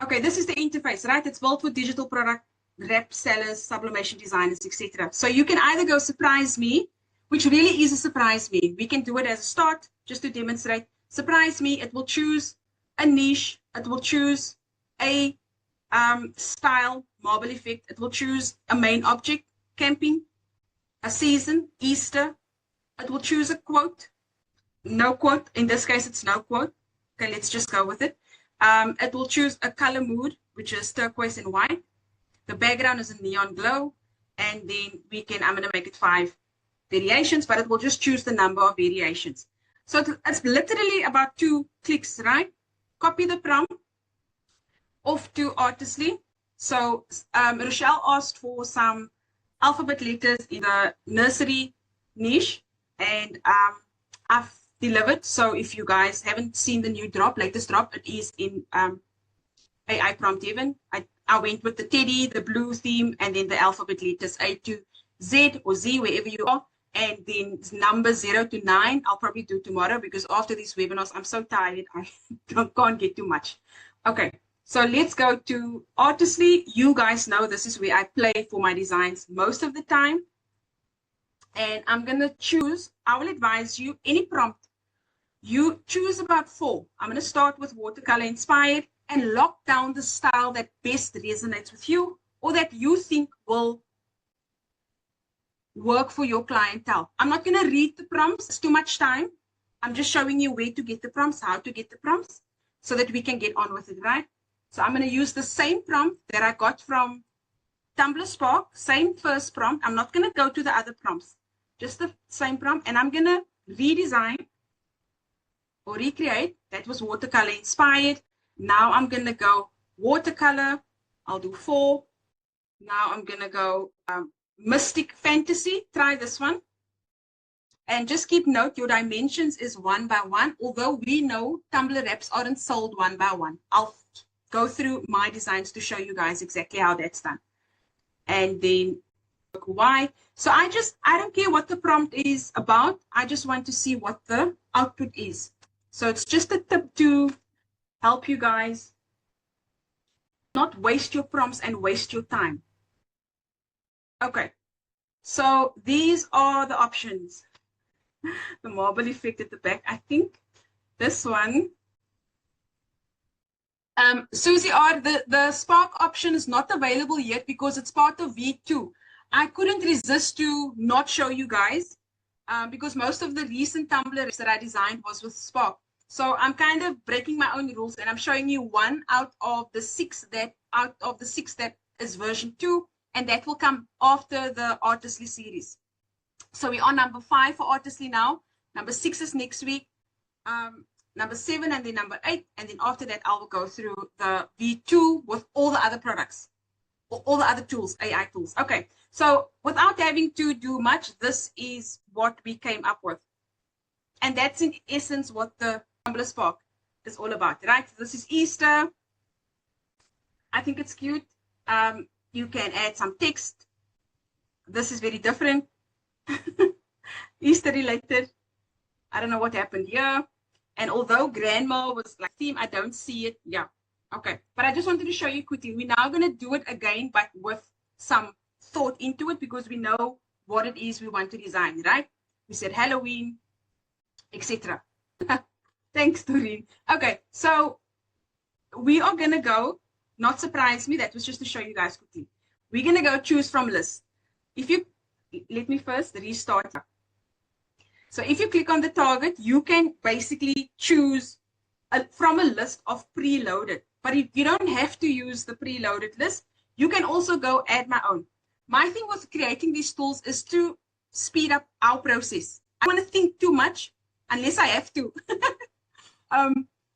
Okay, this is the interface, right? It's built for digital product rep sellers, sublimation designers, etc. So you can either go surprise me, which really is a surprise me. We can do it as a start just to demonstrate. Surprise me, it will choose a niche, it will choose a style, marble effect, it will choose a main object, camping, a season, Easter, it will choose a quote, no quote. In this case, it's no quote. Okay, let's just go with it. It will choose a color mood, which is turquoise and white. The background is a neon glow. And then I'm going to make it 5 variations, but it will just choose the number of variations. So it's literally about 2 clicks, right? Copy the prompt off to Artistly. So Rochelle asked for some alphabet letters in the nursery niche, and I've delivered. So if you guys haven't seen the new latest drop, it is in AI prompt even. I went with the teddy, the blue theme, and then the alphabet letters A to Z or Z, wherever you are. And then number 0 to 9, I'll probably do tomorrow, because after these webinars, I'm so tired, I can't get too much. Okay, so let's go to Artistly. You guys know this is where I play for my designs most of the time. And I'm going to choose, I will advise you, any prompt, you choose about 4. I'm going to start with watercolor inspired and lock down the style that best resonates with you, or that you think will work for your clientele. I'm not going to read the prompts. It's too much time. I'm just showing you where to get the prompts, how to get the prompts, so that we can get on with it, right? So I'm going to use the same prompt that I got from Tumblr Spark, same first prompt. I'm not going to go to the other prompts, just the same prompt. And I'm going to redesign or recreate. That was watercolor inspired. Now I'm going to go watercolor. I'll do 4. Now I'm going to go Mystic Fantasy. Try this one. And just keep note, your dimensions is 1 by 1. Although we know Tumblr wraps aren't sold 1 by 1. I'll go through my designs to show you guys exactly how that's done. And then why. So I don't care what the prompt is about. I just want to see what the output is. So it's just a tip to help you guys not waste your prompts and waste your time. Okay, so these are the options. The marble effect at the back. I think this one. Susie R, the Spark option is not available yet because it's part of V2. I couldn't resist to not show you guys because most of the recent Tumblr that I designed was with Spark. So I'm kind of breaking my own rules, and I'm showing you 1 out of the 6 that is version 2, and that will come after the Artistly series. So we're on number 5 for Artistly now. Number 6 is next week. Number 7 and then number 8, and then after that I will go through the V2 with all the other products, all the other tools, AI tools. Okay, so without having to do much, this is what we came up with, and that's in essence what the Tumblr Spark is all about, right? This is Easter. I think it's cute. You can add some text. This is very different. Easter related. I don't know what happened here. And although grandma was like theme, I don't see it. Yeah. Okay. But I just wanted to show you quickly. We're now going to do it again, but with some thought into it, because we know what it is we want to design, right? We said Halloween, etc. Thanks, Doreen. Okay. So we are going to go, not surprise me. That was just to show you guys quickly. We're going to go choose from list. If you, let me first restart. So if you click on the target, you can basically choose from a list of preloaded. But if you don't have to use the preloaded list, you can also go add my own. My thing with creating these tools is to speed up our process. I don't want to think too much unless I have to.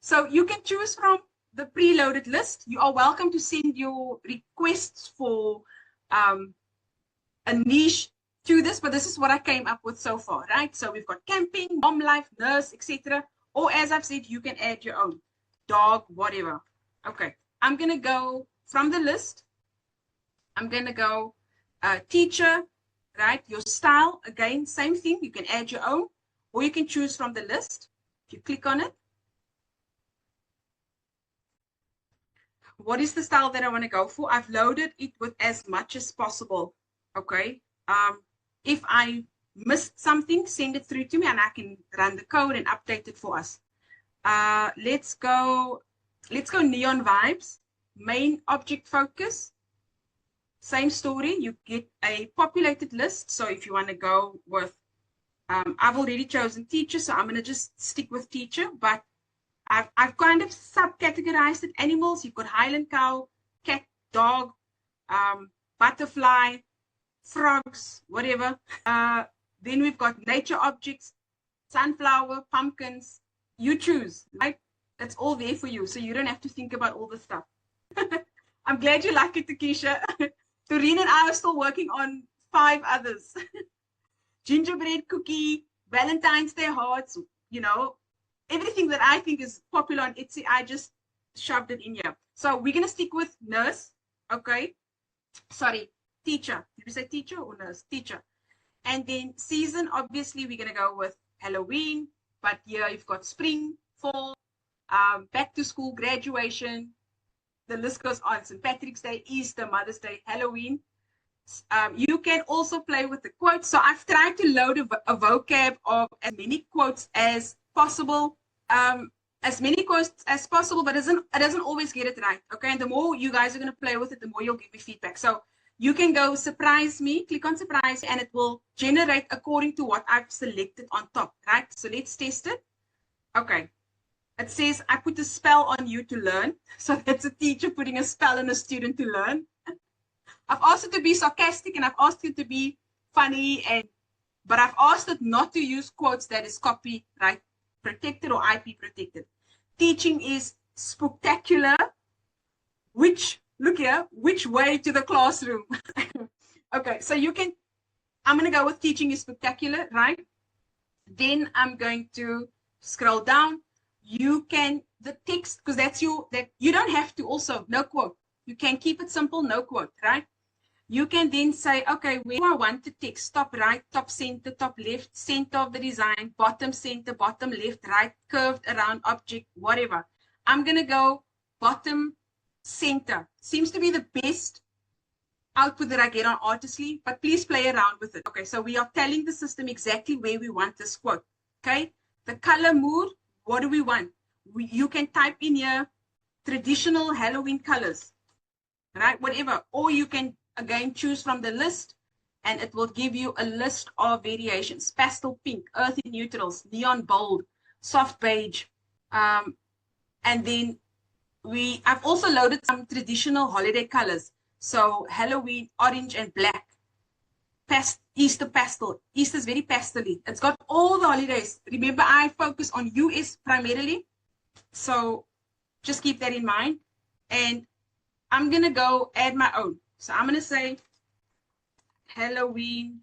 So you can choose from the preloaded list. You are welcome to send your requests for a niche to this, but this is what I came up with so far, right? So we've got camping, mom life, nurse, etc. Or as I've said, you can add your own dog, whatever. Okay, I'm going to go from the list. I'm going to go teacher, right? Your style, again, same thing. You can add your own, or you can choose from the list. If you click on it, what is the style that I want to go for? I've loaded it with as much as possible. Okay. If I missed something, send it through to me and I can run the code and update it for us. Let's go neon vibes, main object focus. Same story. You get a populated list. So if you want to go with, I've already chosen teacher, so I'm going to just stick with teacher, but I've kind of subcategorized it. Animals, you've got Highland cow, cat, dog, butterfly, frogs, whatever. Then we've got nature objects, sunflower, pumpkins. You choose, right? That's all there for you, so you don't have to think about all the stuff. I'm glad you like it, Takesha. Doreen and I are still working on 5 others. Gingerbread cookie, Valentine's Day hearts, you know, everything that I think is popular on Etsy, I just shoved it in here. So we're going to stick with nurse. Okay. Sorry, teacher. Did we say teacher or nurse? Teacher. And then season, obviously, we're going to go with Halloween. But here you've got spring, fall, back to school, graduation. The list goes on. St. Patrick's Day, Easter, Mother's Day, Halloween. You can also play with the quotes. So I've tried to load a vocab of as many quotes as possible. As many quotes as possible, but it doesn't always get it right. Okay. And the more you guys are going to play with it, the more you'll give me feedback. So you can go surprise me, click on surprise, and it will generate according to what I've selected on top, right? So let's test it. Okay. It says I put a spell on you to learn. So that's a teacher putting a spell on a student to learn. I've asked it to be sarcastic and I've asked it to be funny, but I've asked it not to use quotes that is copyright protected or IP protected. Teaching is spectacular. Look here, which way to the classroom? Okay, so I'm going to go with teaching is spectacular, right? Then I'm going to scroll down. The text, because you don't have to also, no quote. You can keep it simple, no quote, right? You can then say, okay, where do I want the text? Top right, top center, top left, center of the design, bottom center, bottom left, right, curved around object, whatever. I'm going to go bottom center. Seems to be the best output that I get on Artistly, but please play around with it. Okay, so we are telling the system exactly where we want this quote. Okay, the color mood, what do we want? You can type in here traditional Halloween colors, right? Whatever, or you can again choose from the list and it will give you a list of variations: pastel pink, earthy neutrals, neon bold, soft beige, and then I've also loaded some traditional holiday colors. So Halloween, orange and black, Easter pastel. Easter is very pastel-y. It's got all the holidays. Remember, I focus on US primarily, so just keep that in mind. And I'm gonna go add my own. So I'm going to say Halloween,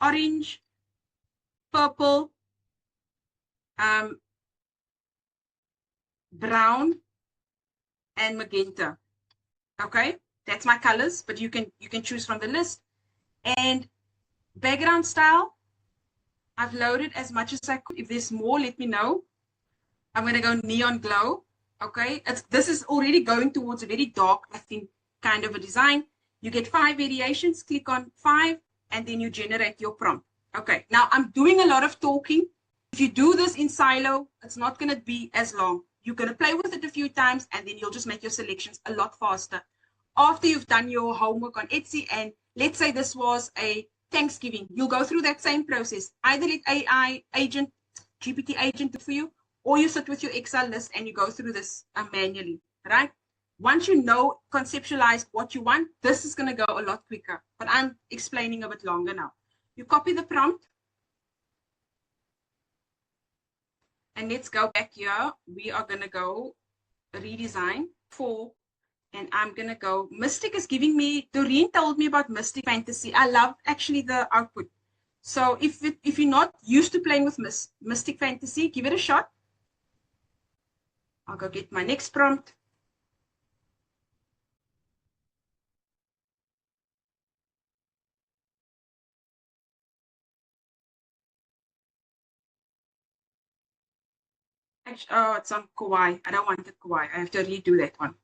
orange, purple, brown, and magenta. Okay, that's my colors, but you can choose from the list. And background style, I've loaded as much as I could. If there's more, let me know. I'm going to go neon glow. Okay, this is already going towards a very dark, I think, kind of a design. You get 5 variations, click on 5, and then you generate your prompt. Okay, now I'm doing a lot of talking. If you do this in silo, it's not going to be as long. You're going to play with it a few times, and then you'll just make your selections a lot faster. After you've done your homework on Etsy, and let's say this was a Thanksgiving, you'll go through that same process. Either let AI agent, GPT agent do for you, or you sit with your Excel list and you go through this manually, right? Once you know, conceptualize what you want, this is going to go a lot quicker. But I'm explaining a bit longer now. You copy the prompt. And let's go back here. We are going to go redesign for And I'm going to go. Mystic is giving me, Doreen told me about Mystic Fantasy. I love actually the output. So if you're not used to playing with Mystic Fantasy, give it a shot. I'll go get my next prompt. Oh, it's on Kawaii. I don't want the Kawaii. I have to redo that one.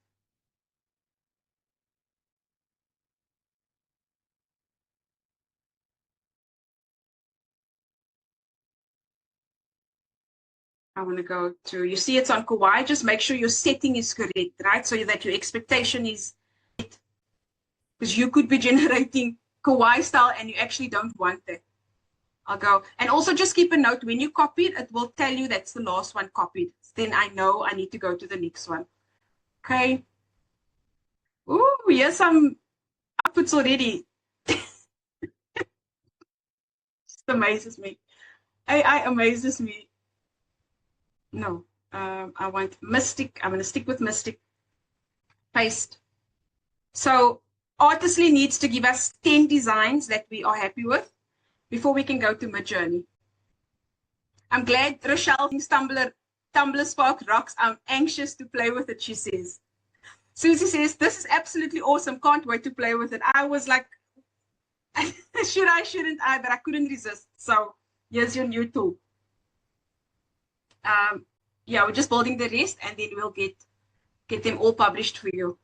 I want to go to, you see it's on Kawaii. Just make sure your setting is correct, right? So that your expectation is, because you could be generating Kawaii style and you actually don't want that. I'll go. And also just keep a note, when you copy it, it will tell you that's the last one copied. Then I know I need to go to the next one. Okay. Ooh, here's some outputs already. Just amazes me. AI amazes me. No, I want Mystic. I'm going to stick with Mystic. Paste. So Artistly needs to give us 10 designs that we are happy with before we can go to Midjourney. I'm glad Rochelle thinks Tumblr Spark rocks. I'm anxious to play with it, she says. Susie says, this is absolutely awesome. Can't wait to play with it. I was like, shouldn't I? But I couldn't resist. So here's your new tool. Yeah, we're just building the rest and then we'll get them all published for you.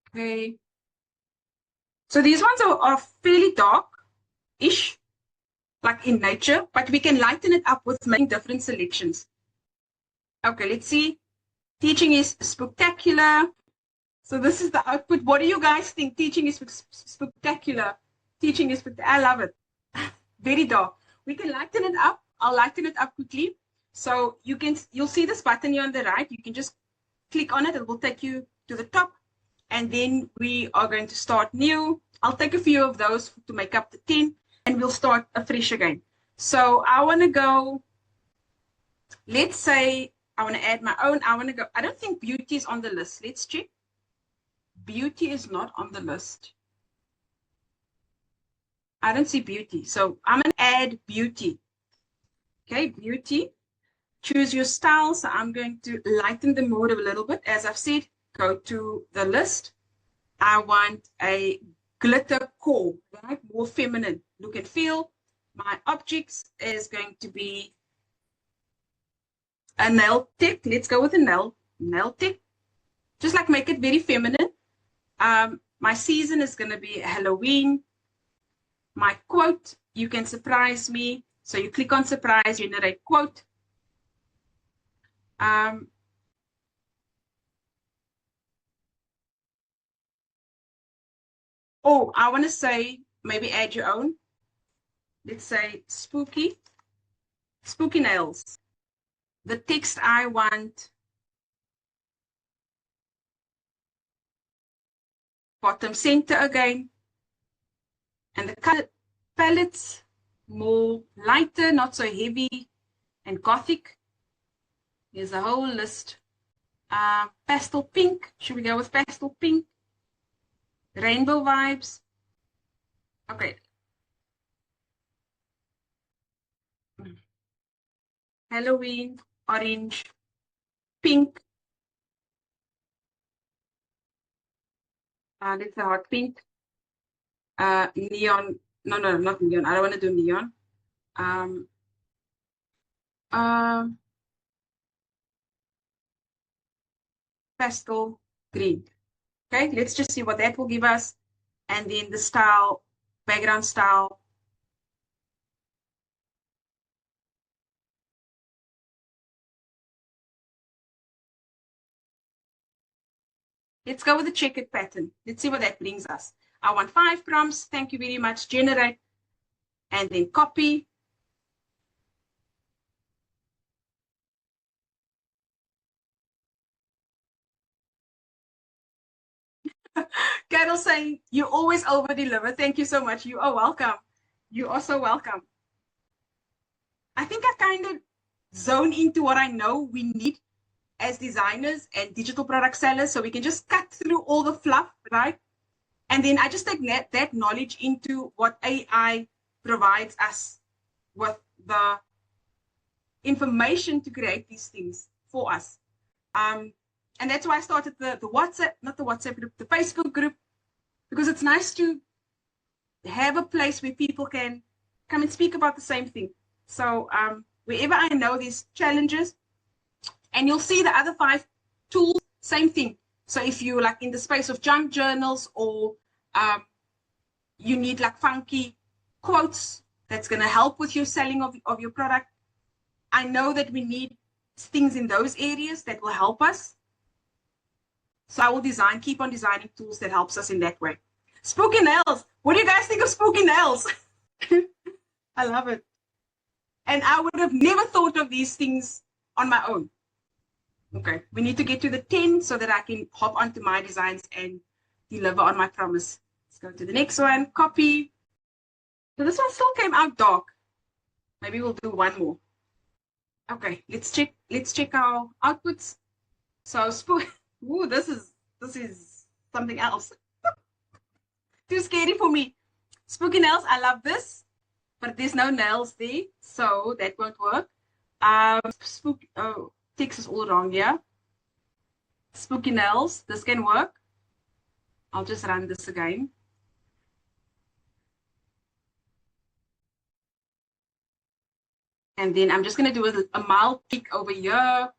Okay. So these ones are fairly dark-ish, like in nature, but we can lighten it up with making different selections. Okay, let's see. Teaching is spectacular. So this is the output. What do you guys think? Teaching is spectacular. Teaching is spectacular. I love it. Very dark. We can lighten it up. I'll lighten it up quickly. So you'll see this button here on the right. You can just click on it. It will take you to the top. And then we are going to start new. I'll take a few of those to make up the 10, and we'll start afresh again. So I want to go, let's say I want to add my own. I don't think beauty is on the list. Let's check. Beauty is not on the list. I don't see beauty. So I'm going to add beauty. Okay, beauty. Choose your style. So I'm going to lighten the mode a little bit. As I've said, go to the list. I want a glitter core, right? More feminine look and feel. My objects is going to be a nail tip. Let's go with a nail tip. Just like make it very feminine. My season is going to be Halloween. My quote, you can surprise me. So you click on surprise, generate quote. Oh, I want to say, maybe add your own. Let's say spooky nails. The text I want, bottom center again. And the color palettes, more lighter, not so heavy and gothic. There's a whole list. Pastel pink. Should we go with pastel pink? Rainbow vibes. Okay. Halloween, orange, pink. Let's say hot pink. Neon. No, not neon. I don't want to do neon. Pastel green. Okay, let's just see what that will give us. And then the style, background style. Let's go with the checkered pattern. Let's see what that brings us. I want 5 prompts. Thank you very much. Generate and then copy. Carol saying, you always over deliver. Thank you so much. You are welcome. You are so welcome. I think I kind of zone into what I know we need as designers and digital product sellers, so we can just cut through all the fluff, right? And then I just take that knowledge into what AI provides us with the information to create these things for us. And that's why I started the WhatsApp, not the WhatsApp group, the Facebook group, because it's nice to have a place where people can come and speak about the same thing. So wherever I know these challenges, and you'll see the other 5 tools, same thing. So if you like in the space of junk journals, or you need like funky quotes that's going to help with your selling of your product, I know that we need things in those areas that will help us. So I will keep on designing tools that helps us in that way. Spooky nails. What do you guys think of spooky nails? I love it. And I would have never thought of these things on my own. Okay, we need to get to the 10 so that I can hop onto MyDesigns and deliver on my promise. Let's go to the next one, copy. So this one still came out dark. Maybe we'll do one more. Okay, let's check our outputs. So ooh, this is something else. Too scary for me. Spooky nails, I love this, but there's no nails there, so that won't work. Text is all wrong here. Spooky nails, this can work. I'll just run this again. And then I'm just going to do a mild peak over here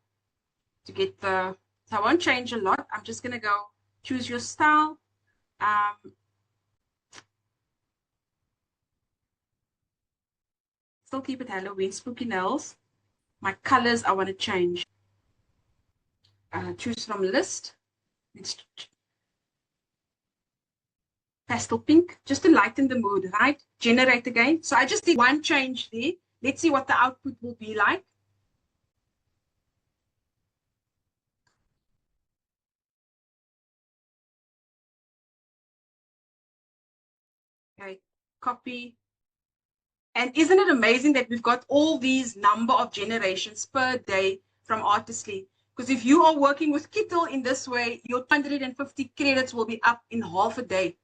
to get the, so I won't change a lot. I'm just going to go choose your style. Still keep it Halloween, spooky nails. My colors I want to change. Choose from list. Let's pastel pink, just to lighten the mood, right? Generate again. So I just did one change there. Let's see what the output will be like. Okay, copy. And isn't it amazing that we've got all these number of generations per day from Artistly? Because if you are working with Kittle in this way, your 250 credits will be up in half a day,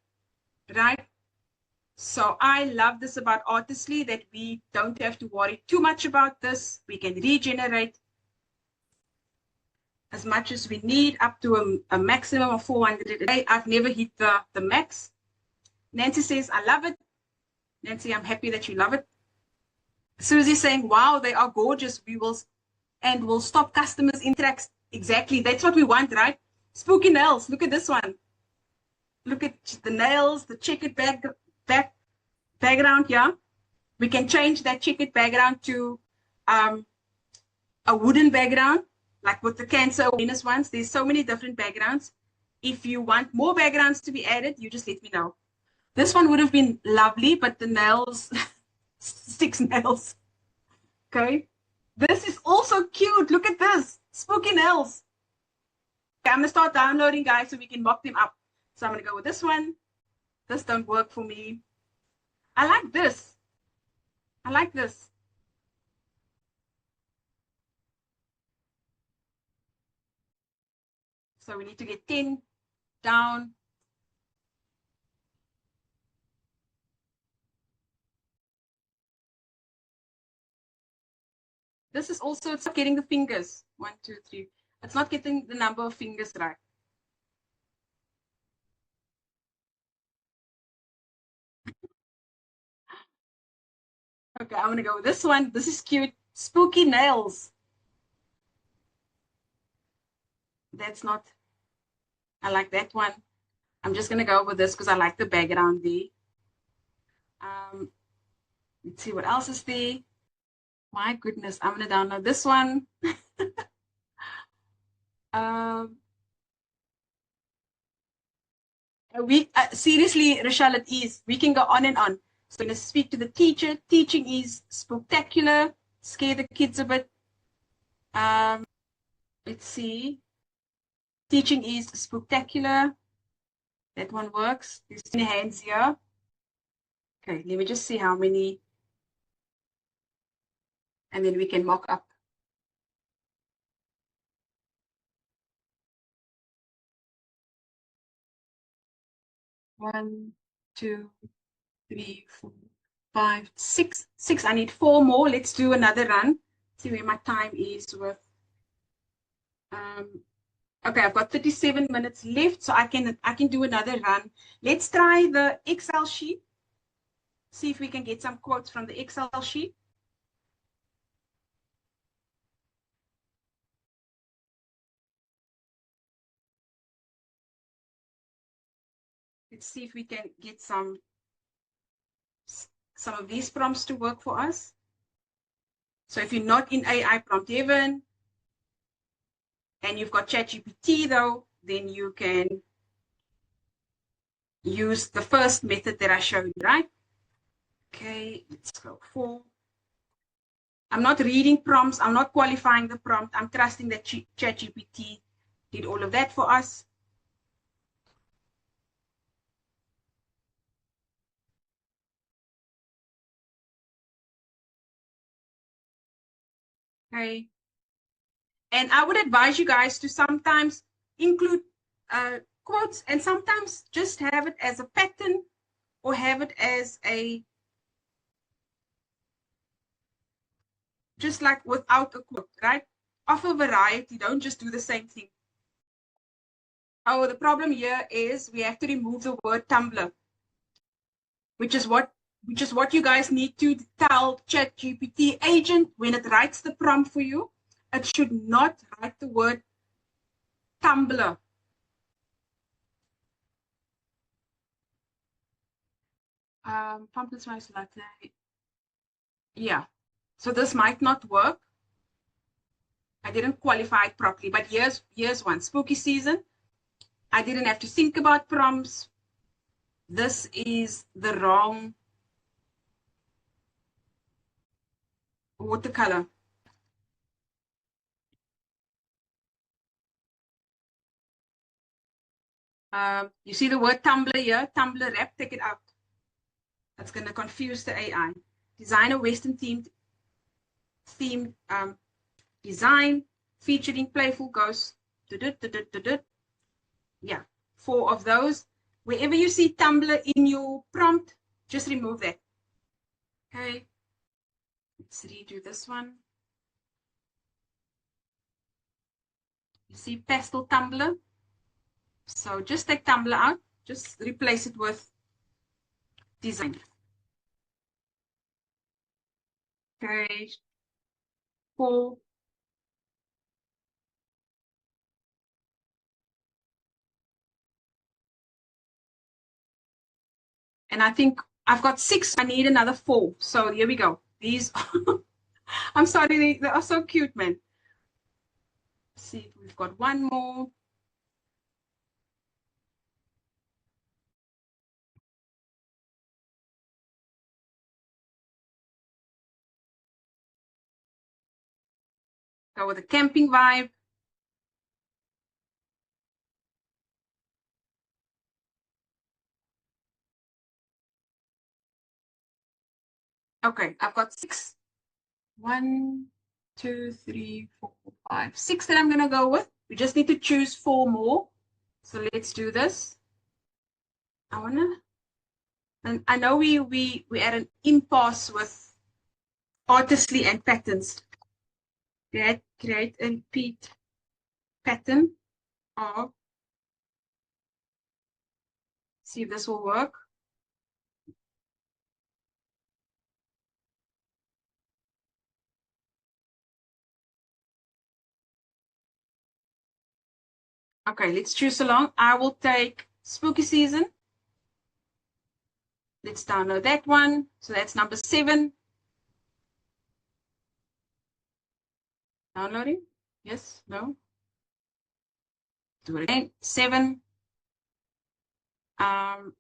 right? So I love this about Artistly, that we don't have to worry too much about this. We can regenerate as much as we need, up to a maximum of 400 a day. I've never hit the max. Nancy says, I love it. Nancy, I'm happy that you love it. Susie saying, wow, they are gorgeous. We'll stop customers interacts. Exactly. That's what we want, right? Spooky nails. Look at this one. Look at the nails, the checkered background here. We can change that checkered background to a wooden background, like with the cancer awareness ones. There's so many different backgrounds. If you want more backgrounds to be added, you just let me know. This one would have been lovely, but the nails, 6 nails. Okay. This is also cute. Look at this. Spooky nails. Okay, I'm going to start downloading, guys, so we can mock them up. So I'm going to go with this one. This don't work for me. I like this. I like this. So we need to get 10 down. This is also, it's not getting the fingers. 1, 2, 3. It's not getting the number of fingers right. Okay, I'm going to go with this one. This is cute. Spooky nails. That's not, I like that one. I'm just going to go with this because I like the background there. Let's see what else is there. My goodness, I'm going to download this one. Seriously, Rochelle, it is. We can go on and on. So I'm going to speak to the teacher. Teaching is spectacular. Scare the kids a bit. Let's see. Teaching is spectacular. That one works. There's many hands here. Okay, let me just see how many. And then we can mock up. 1, 2, 3, 4, 5, 6. 6. I need 4 more. Let's do another run. See where my time is with. Um, okay, I've got 37 minutes left, so I can do another run. Let's try the Excel sheet. See if we can get some quotes from the Excel sheet. Let's see if we can get some of these prompts to work for us. So if you're not in AI prompt heaven and you've got ChatGPT though, then you can use the first method that I showed you, right? Okay, let's go 4. I'm not reading prompts. I'm not qualifying the prompt. I'm trusting that ChatGPT did all of that for us. Okay. And I would advise you guys to sometimes include quotes and sometimes just have it as a pattern or have it as a, just like without a quote, right? Offer variety. Don't just do the same thing. Oh, the problem here is we have to remove the word Tumblr, which is what you guys need to tell ChatGPT agent when it writes the prompt for you. It should not write the word Tumblr. Pumpkin spice latte. Yeah. So this might not work. I didn't qualify it properly, but here's one. Spooky season. I didn't have to think about prompts. This is the wrong watercolor. You see the word Tumblr here? Tumblr wrap, take it out. That's going to confuse the AI. Design a Western themed design featuring playful ghosts. Yeah, 4 of those. Wherever you see Tumblr in your prompt, just remove that. Okay, let's redo this one. You see pastel Tumblr. So just take Tumblr out, just replace it with design. Okay, 4. And I think I've got 6. I need another 4. So here we go. These, I'm sorry, they are so cute, man. Let's see if we've got one more. Go with a camping vibe. Okay, I've got 6. 1, 2, 3, 4, 5, 6 that I'm going to go with. We just need to choose 4 more. So let's do this. I want to, and I know we're at an impasse with artistry and patterns. Create a repeat pattern of, see if this will work. Okay, let's choose along. I will take Spooky Season. Let's download that one. So that's number 7. Downloading. Yes, no. Do it again. 7. Um,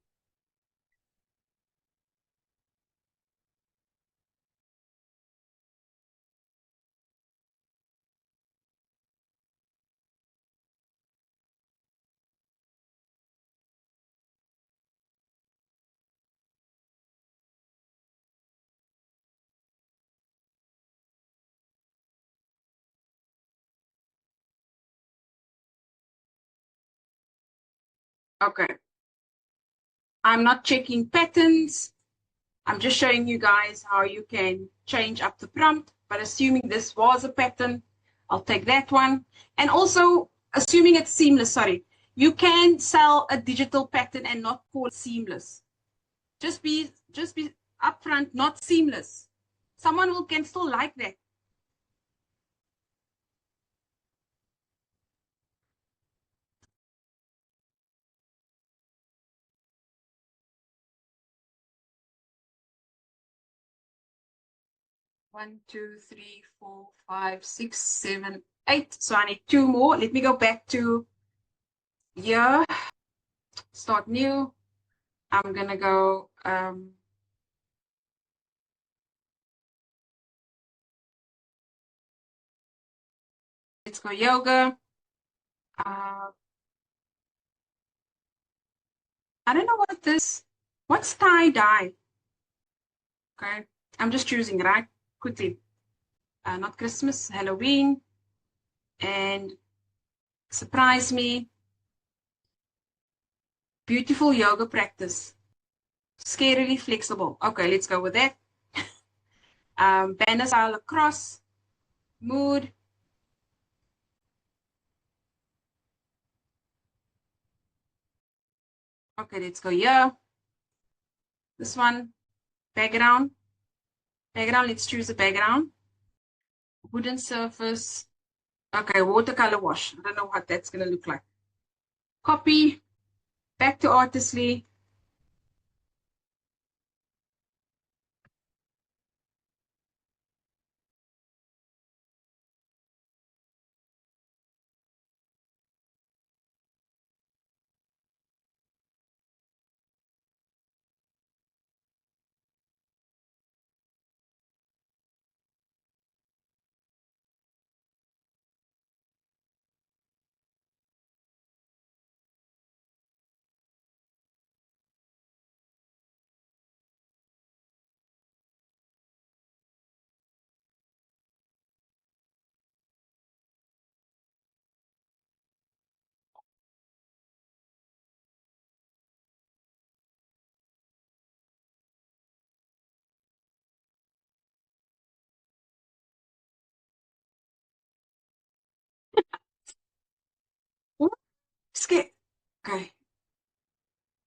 okay. I'm not checking patterns. I'm just showing you guys how you can change up the prompt, but assuming this was a pattern, I'll take that one. And also assuming it's seamless, sorry, you can sell a digital pattern and not call it seamless. Just be upfront, not seamless. Someone can still like that. One, two, three, four, five, six, 7, 8. So I need 2 more. Let me go back to here. Start new. I'm gonna go let's go yoga. I don't know what's tie-dye? Okay, I'm just choosing, right? Quickly. Not Christmas, Halloween, and surprise me. Beautiful yoga practice. Scarily flexible. Okay, let's go with that. Banner style across. Mood. Okay, let's go here. This one. Background. Background, let's choose a background. Wooden surface. Okay, watercolor wash. I don't know what that's going to look like. Copy. Back to Artistly. Okay.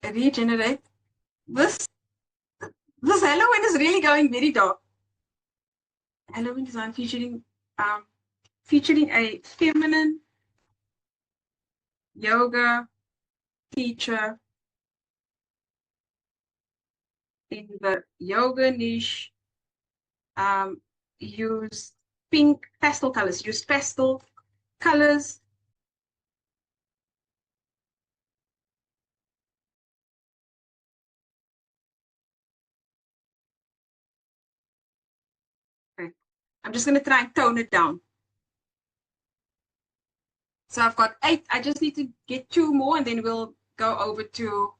Regenerate. This Halloween is really going very dark. Halloween design featuring a feminine yoga teacher in the yoga niche. Use pink pastel colors. Use pastel colors. Okay. I'm just going to try and tone it down. So I've got 8. I just need to get 2 more and then we'll go over to,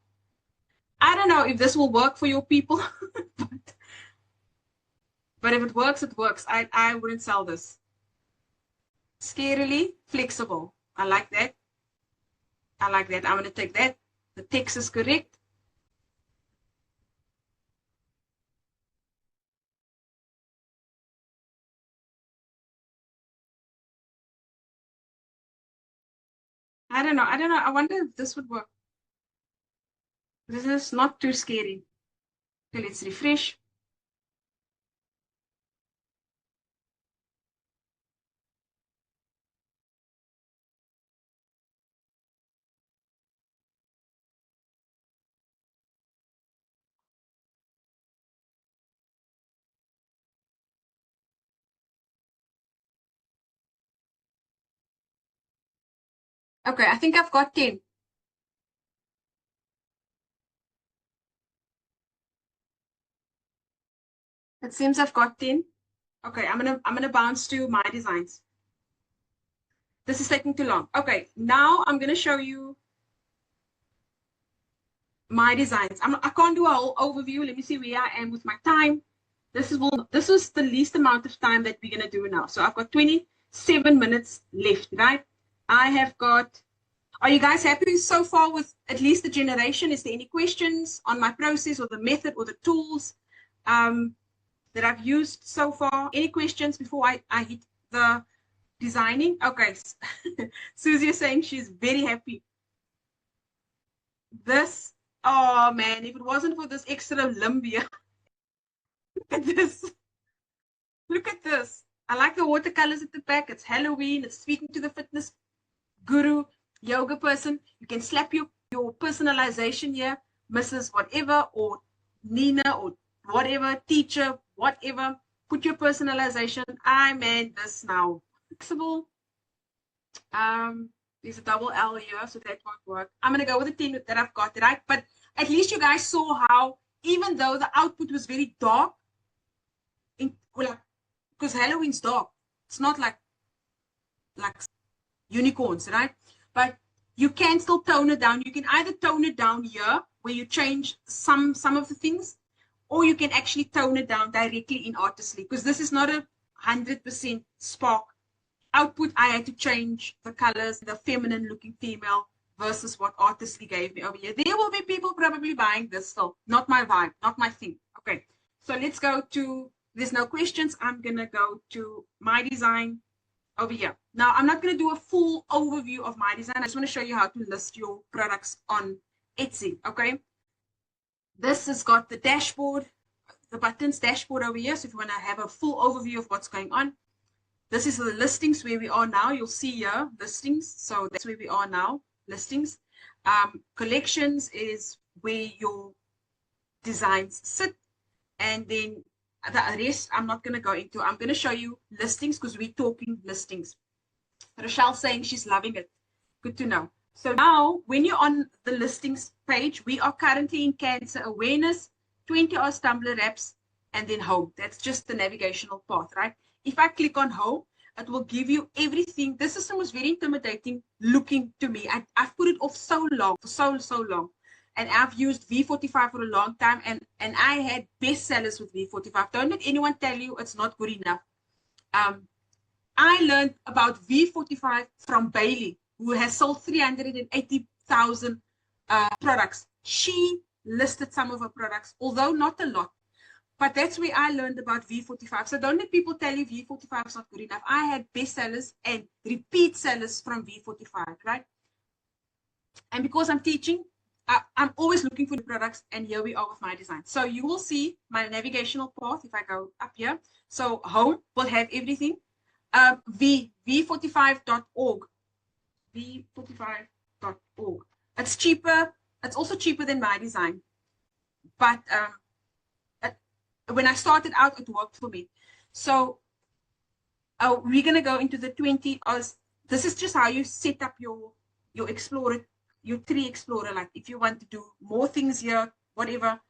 I don't know if this will work for your people, but if it works, it works. I wouldn't sell this. Scarily flexible. I like that. I like that. I'm going to take that. The text is correct. I don't know. I wonder if this would work. This is not too scary. Okay, let's refresh. Okay, I think I've got 10. It seems I've got 10. Okay, I'm gonna bounce to MyDesigns. This is taking too long. Okay, now I'm gonna show you MyDesigns. I can't do a whole overview. Let me see where I am with my time. This is the least amount of time that we're gonna do now. So I've got 27 minutes left, right? I have got Are you guys happy so far with at least the generation? Is there any questions on my process or the method or the tools that I've used so far? Any questions before I hit the designing? Okay. Susie is saying she's very happy. This, oh man, if it wasn't for this extra limb here. Look at this. Look at this. I like the watercolors at the back. It's Halloween. It's speaking to the fitness guru, yoga person. You can slap your personalization here, Mrs. Whatever, or Nina, or whatever, teacher, whatever. Put your personalization. I made this now. Flexible. There's a double L here, so that won't work. I'm going to go with the 10 that I've got, right? But at least you guys saw how, even though the output was very dark, because Halloween's dark, it's not like unicorns, right? But you can still tone it down. You can either tone it down here, where you change some of the things, or you can actually tone it down directly in Artistly, because this is not a 100% Spark output. I had to change the colors, the feminine looking female versus what Artistly gave me over here. There will be people probably buying this still. Not my vibe, not my thing. Okay, so let's go to, there's no questions. I'm going to go to my design over here. Now, I'm not going to do a full overview of my design. I just want to show you how to list your products on Etsy. Okay, this has got the dashboard, the buttons dashboard over here. So if you want to have a full overview of what's going on, this is the listings where we are now. You'll see here listings. So that's where we are now, listings. Collections is where your designs sit. And then the rest I'm not going to go into. I'm going to show you listings because we're talking listings. Rochelle's saying she's loving it. Good to know. So now when you're on the listings page, we are currently in cancer awareness, 20 hours Tumblr apps, and then home. That's just the navigational path, right? If I click on home, it will give you everything. This system was very intimidating looking to me. I've put it off so long, for so long. And I've used V45 for a long time, and I had bestsellers with V45. Don't let anyone tell you it's not good enough. I learned about V45 from Bailey, who has sold 380,000 products. She listed some of her products, although not a lot. But that's where I learned about V45. So don't let people tell you V45 is not good enough. I had bestsellers and repeat sellers from V45, right? And because I'm teaching, I'm always looking for the products, and here we are with my design. So you will see my navigational path if I go up here. So home will have everything. V45.org. V45.org. It's cheaper. It's also cheaper than my design. But when I started out, it worked for me. So we're going to go into the 20 hours. This is just how you set up your Explorer, your tree Explorer. Like if you want to do more things here, whatever.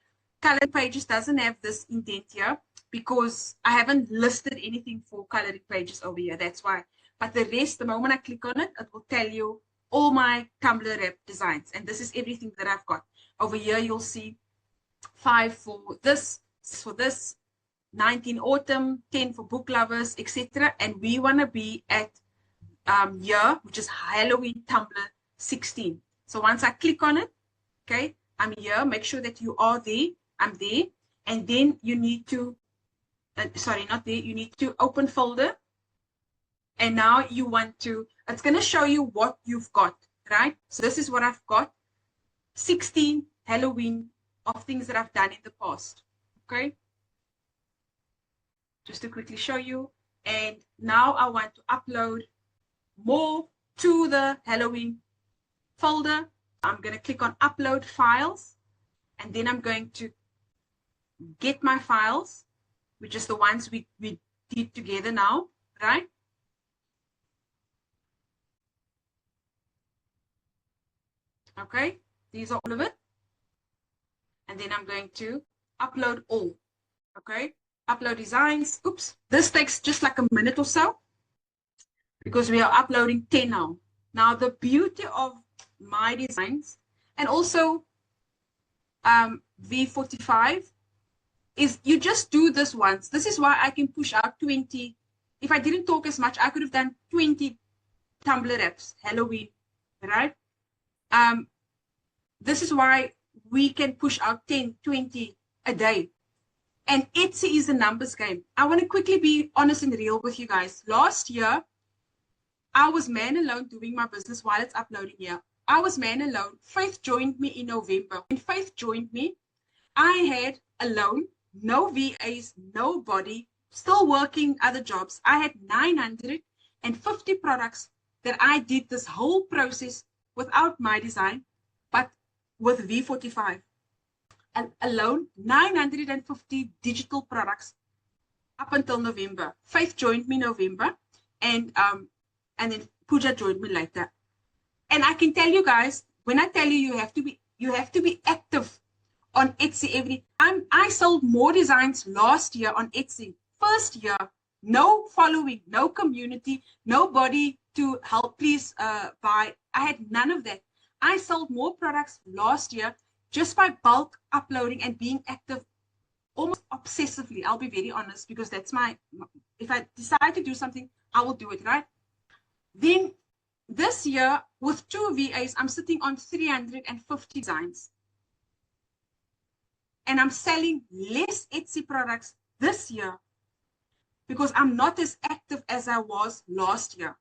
Coloring pages doesn't have this indent here because I haven't listed anything for coloring pages over here. That's why. But the rest, the moment I click on it, it will tell you all my Tumblr app designs. And this is everything that I've got. Over here, you'll see 5 for this, 6 for this, 19 autumn, 10 for book lovers, etc. And we want to be at here, which is Halloween Tumblr 16. So once I click on it, okay, I'm here. Make sure that you are there. I'm there. And then you need to, sorry, not there. You need to open folder. And now you want to, it's going to show you what you've got, right? So this is what I've got. 16 Halloween of things that I've done in the past. Okay. Just to quickly show you. And now I want to upload more to the Halloween folder. I'm going to click on upload files, and then I'm going to get my files, which is the ones we did together now, right? Okay, these are all of it. And then I'm going to upload all. Okay, upload designs. Oops, this takes just like a minute or so because we are uploading 10 now. Now, the beauty of my designs and also V45 is you just do this once. This is why I can push out 20. If I didn't talk as much, I could have done 20 Tumblr apps, Halloween, right? This is why we can push out 10, 20 a day. And Etsy is a numbers game. I want to quickly be honest and real with you guys. Last year, I was man alone doing my business while it's uploading here. I was man alone. Faith joined me in November. When Faith joined me, I had alone, no VAs, nobody, still working other jobs. I had 950 products that I did this whole process without MyDesign, but with V45. And alone, 950 digital products up until November. Faith joined me in November, and then Pooja joined me later. And I can tell you guys, when I tell you you have to be active on Etsy every time. I sold more designs last year on Etsy. First year, no following, no community, nobody to help please buy. I had none of that. I sold more products last year just by bulk uploading and being active almost obsessively. I'll be very honest, because that's if I decide to do something, I will do it, right? Then this year, with 2 VAs, I'm sitting on 350 designs. And I'm selling less Etsy products this year because I'm not as active as I was last year.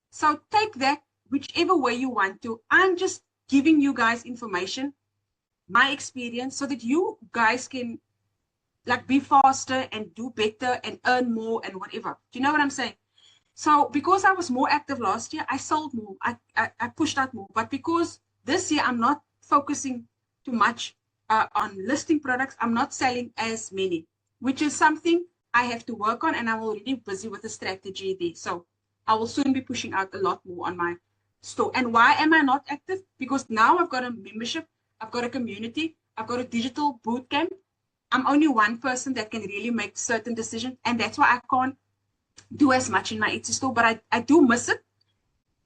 So take that whichever way you want to. I'm just giving you guys information, my experience, so that you guys can be faster and do better and earn more and whatever. Do you know what I'm saying? So because I was more active last year, I sold more. I pushed out more. But because this year I'm not focusing too much on listing products, I'm not selling as many, which is something I have to work on, and I'm already busy with the strategy there. So I will soon be pushing out a lot more on my store. And why am I not active? Because now I've got a membership, I've got a community, I've got a digital bootcamp. I'm only one person that can really make certain decisions, and that's why I can't do as much in my Etsy store, but I do miss it.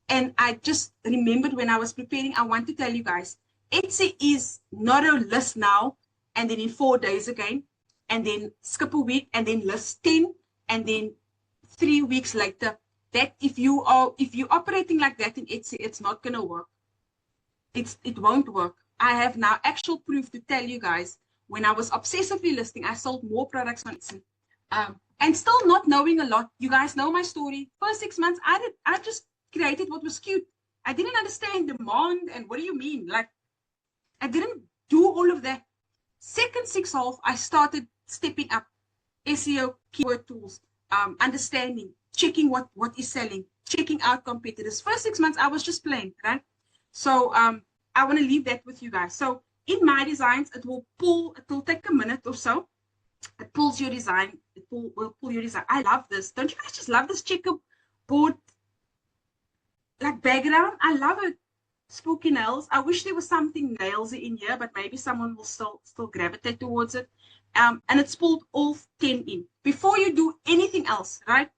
And I just remembered when I was preparing, I want to tell you guys, Etsy is not a list now and then in 4 days again, and then skip a week and then list 10 and then 3 weeks later. That if you're operating like that in Etsy, it's not gonna work. It won't work. I have now actual proof to tell you guys. When I was obsessively listing, I sold more products on Etsy. And still not knowing a lot. You guys know my story. First 6 months, I just created what was cute. I didn't understand demand and what do you mean? I didn't do all of that. Second 6.5, I started stepping up SEO, keyword tools, understanding, checking what is selling, checking out competitors. First 6 months, I was just playing, right? So I want to leave that with you guys. So in MyDesigns, it will take a minute or so. It pulls your design. It will pull your design. I love this. Don't you guys just love this checkerboard background? I love it. Spooky nails. I wish there was something nailsy in here, but maybe someone will still gravitate towards it. And it's pulled all 10 in. Before you do anything else, right?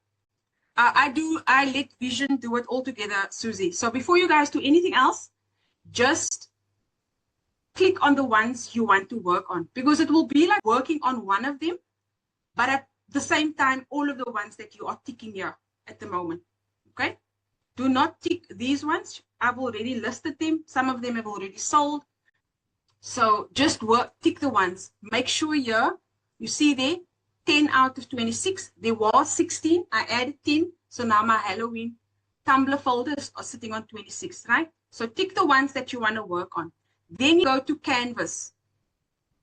I let Vision do it all together, Susie. So before you guys do anything else, just click on the ones you want to work on, because it will be like working on one of them, but at the same time, all of the ones that you are ticking here at the moment. Okay? Do not tick these ones. I've already listed them. Some of them have already sold. So just tick the ones. Make sure here, you see there, 10 out of 26. There was 16. I added 10. So now my Halloween Tumblr folders are sitting on 26, right? So tick the ones that you want to work on. Then you go to Canvas.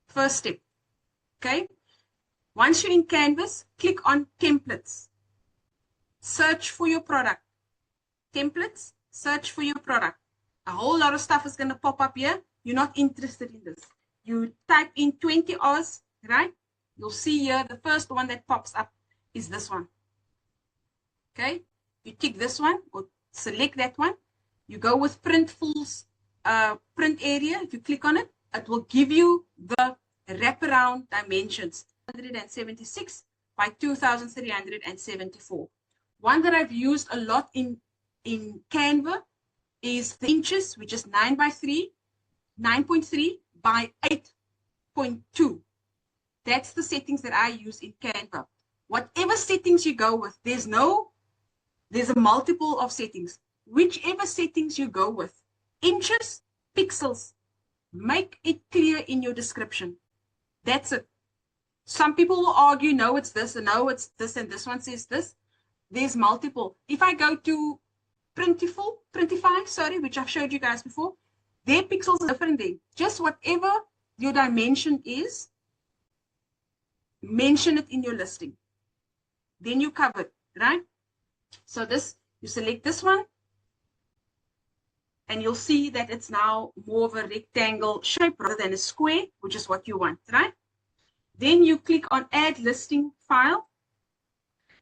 First step. Okay? Once you're in Canvas, click on Templates. Search for your product. Templates, search for your product. A whole lot of stuff is going to pop up here. You're not interested in this. You type in 20 Oz, right? You'll see here the first one that pops up is this one. Okay? You tick this one or select that one. You go with Printful's print area. If you click on it, it will give you the wraparound dimensions. 176 by 2374. One that I've used a lot in Canva is the inches, which is 9 by 3, 9.3 by 8.2. That's the settings that I use in Canva. Whatever settings you go with, there's a multiple of settings. Whichever settings you go with, inches Pixels. Make it clear in your description. That's it. Some people will argue, no, it's this, and no, it's this, and this one says this. There's multiple. If I go to Printify, sorry, which I've showed you guys before, their pixels are different there. Just whatever your dimension is, mention it in your listing. Then you cover it, right? So this, you select this one, and you'll see that it's now more of a rectangle shape rather than a square, which is what you want, right? Then you click on Add Listing File.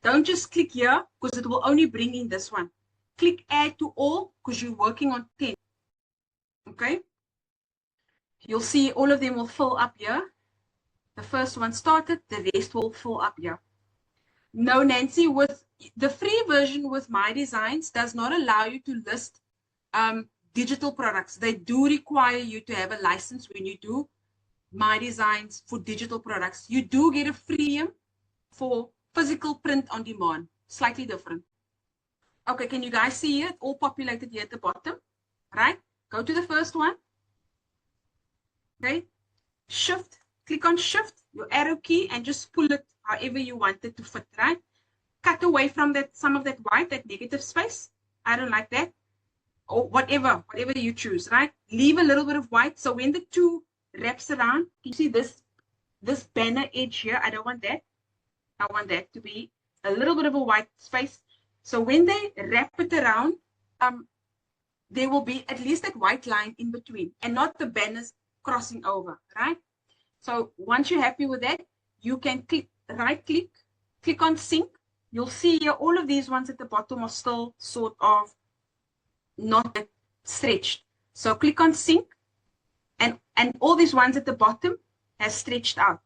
Don't just click here because it will only bring in this one. Click Add to All because you're working on 10. Okay? You'll see all of them will fill up here. The first one started, the rest will fill up here. No, Nancy, with the free version with MyDesigns does not allow you to list digital products. They do require you to have a license when you do MyDesigns for digital products. You do get a freemium for physical print on demand. Slightly different. Okay, can you guys see it? All populated here at the bottom, right? Go to the first one. Okay, Shift, click on Shift, your arrow key, and just pull it however you want it to fit, right? Cut away from that, some of that white, that negative space. I don't like that. Or whatever you choose, right? Leave a little bit of white. So when the two wraps around, you see this banner edge here. I don't want that. I want that to be a little bit of a white space. So when they wrap it around, there will be at least that white line in between and not the banners crossing over, right? So once you're happy with that, you can right click on sync. You'll see here all of these ones at the bottom are still sort of not stretched. So click on sync, and all these ones at the bottom has stretched out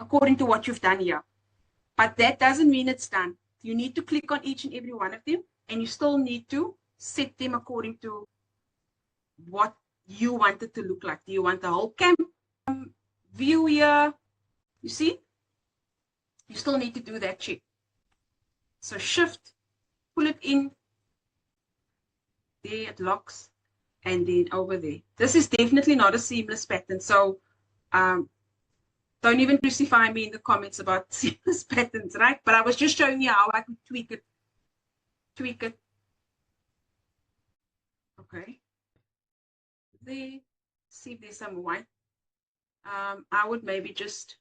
according to what you've done here. But that doesn't mean it's done. You need to click on each and every one of them, and you still need to set them according to what you want it to look like. Do you want the whole camp view here? You see? You still need to do that check. So Shift, pull it in. There it locks, and then over there. This is definitely not a seamless pattern. So don't even crucify me in the comments about seamless patterns, right? But I was just showing you how I could tweak it. Okay. There. See if there's some white. I would maybe just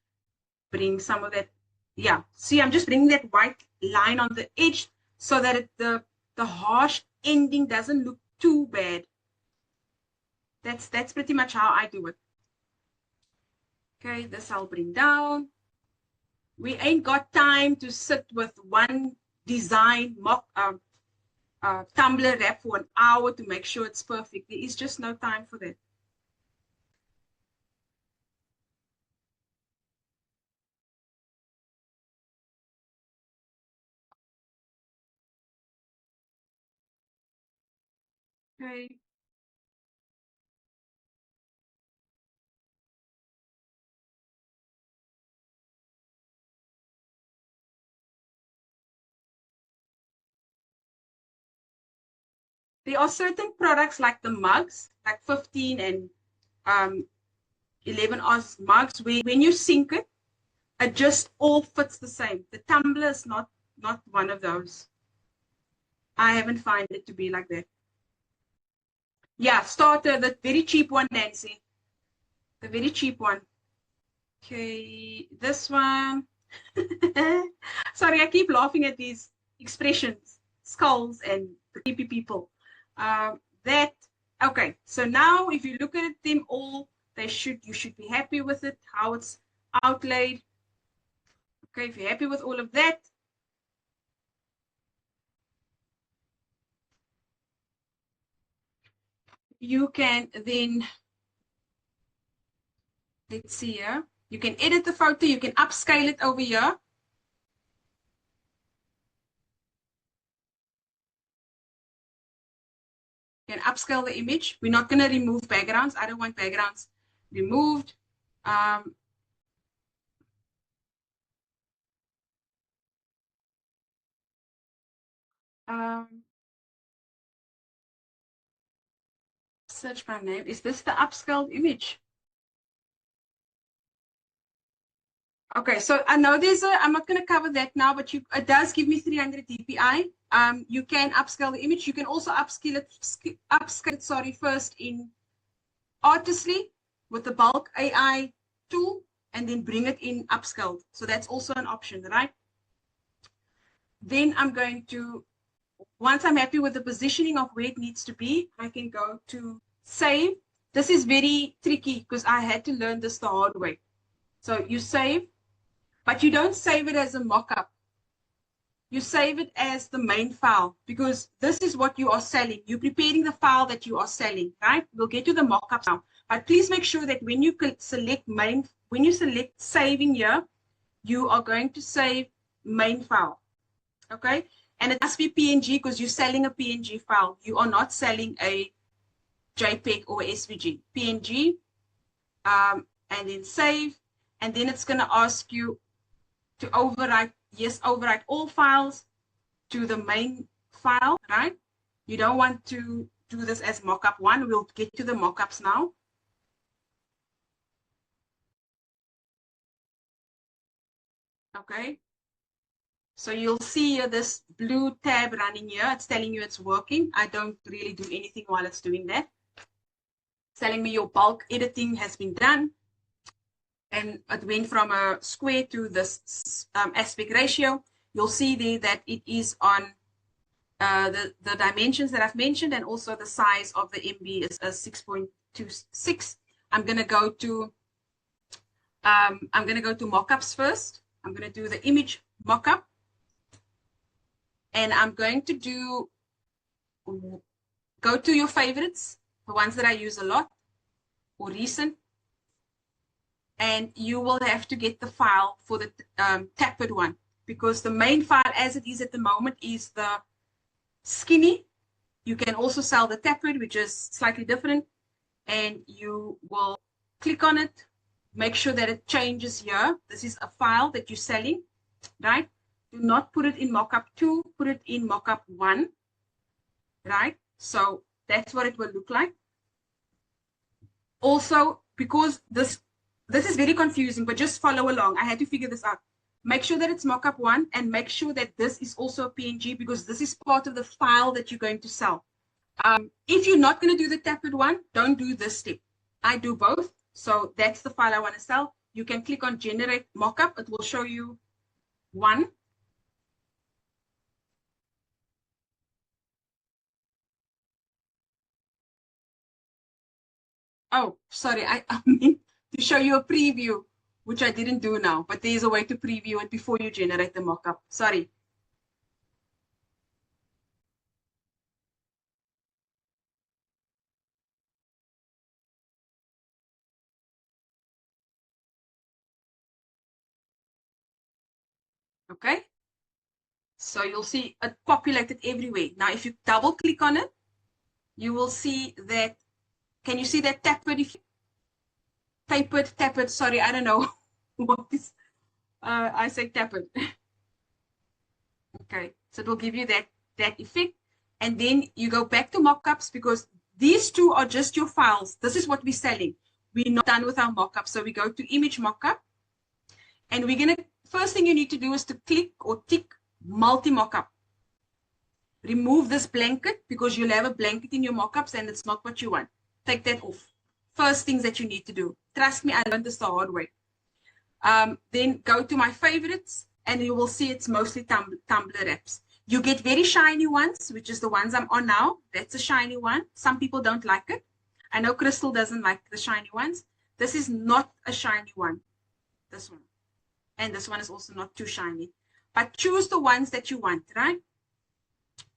bring some of that. Yeah. See, I'm just bringing that white line on the edge so that the harsh ending doesn't look too bad. That's pretty much how I do it. Okay, this I'll bring down. We ain't got time to sit with one design Tumblr wrap for an hour to make sure it's perfect. There is just no time for that. Okay. There are certain products like the mugs, like 15 and 11 oz mugs, where when you sync it, it just all fits the same. The Tumbler is not one of those. I haven't found it to be like that. Yeah, starter, the very cheap one, Nancy. The very cheap one. Okay, this one. Sorry, I keep laughing at these expressions, skulls and creepy people. Okay, so now if you look at them all, you should be happy with it, how it's outlaid. Okay, if you're happy with all of that, you can then, let's see here, you can edit the photo, you can upscale it over here. You can upscale the image. We're not going to remove backgrounds. I don't want backgrounds removed. search my name. Is this the upscaled image? Okay, so I know I'm not going to cover that now, but it does give me 300 dpi. You can upscale the image. You can also upscale it, first in Artistly with the bulk AI tool, and then bring it in upscaled. So that's also an option, right? Then I'm going to, once I'm happy with the positioning of where it needs to be, I can go to save. This is very tricky because I had to learn this the hard way. So you save, but you don't save it as a mockup. You save it as the main file because this is what you are selling. You're preparing the file that you are selling, right? We'll get to the mockup now. But please make sure that when you select saving here, you are going to save main file. Okay? And it must be PNG because you're selling a PNG file. You are not selling a JPEG or SVG. PNG, and then save. And then it's going to ask you to overwrite, yes, overwrite all files to the main file, right? You don't want to do this as mockup 1. We'll get to the mockups now. Okay. So you'll see here this blue tab running here. It's telling you it's working. I don't really do anything while it's doing that. It's telling me your bulk editing has been done. And it went from a square to this aspect ratio. You'll see there that it is on the dimensions that I've mentioned, and also the size of the MB is 6.26. I'm going to go to mockups first. I'm going to do the image mockup, and I'm going to go to your favorites, the ones that I use a lot or recent, and you will have to get the file for the tapered one, because the main file as it is at the moment is the skinny. You can also sell the tapered, which is slightly different, and you will click on it, make sure that it changes here. This is a file that you're selling, right? Do not put it in mockup 2, put it in mockup 1, right? So that's what it will look like. Also, because this is very confusing, but just follow along. I had to figure this out. Make sure that it's mockup 1, and make sure that this is also a PNG, because this is part of the file that you're going to sell. If you're not going to do the tapered one, don't do this step. I do both. So that's the file I want to sell. You can click on generate mockup. It will show you one. Oh, sorry. I meant to show you a preview, which I didn't do now, but there's a way to preview it before you generate the mockup. Sorry. Okay. So you'll see it populated everywhere. Now, if you double click on it, you will see that. Can you see that tapered? Tapered, sorry, I don't know what is, I say tapered. Okay, so it will give you that effect. And then you go back to mockups, because these two are just your files. This is what we're selling. We're not done with our mockup. So we go to image mockup, and we're going to, first thing you need to do is to click or tick multi-mockup. Remove this blanket, because you'll have a blanket in your mockups and it's not what you want. Take that off. First things that you need to do. Trust me, I learned this the hard way. Then go to my favorites, and you will see it's mostly Tumblr apps. You get very shiny ones, which is the ones I'm on now. That's a shiny one. Some people don't like it. I know Crystal doesn't like the shiny ones. This is not a shiny one. This one. And this one is also not too shiny. But choose the ones that you want, right?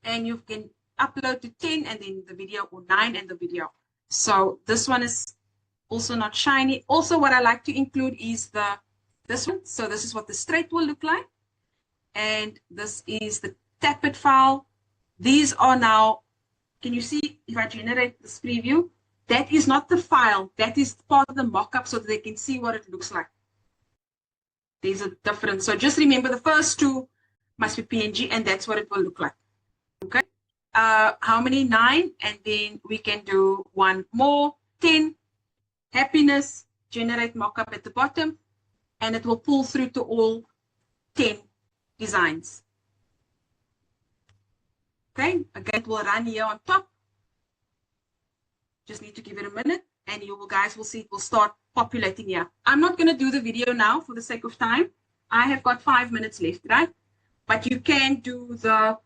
And you can upload to 10 and then the video, or 9 and the video. So this one is also not shiny. Also, what I like to include is this one. So this is what the straight will look like. And this is the tapered file. These are now, can you see if I generate this preview? That is not the file. That is part of the mockup, so that they can see what it looks like. There's a difference. So just remember, the first two must be PNG, and that's what it will look like. Okay. how many? 9. And then we can do one more, 10. Happiness, generate mockup at the bottom, and it will pull through to all 10 designs. Okay, again, it will run here on top. Just need to give it a minute, and you guys will see it will start populating here. I'm not going to do the video now for the sake of time. I have got 5 minutes left, right? But you can do the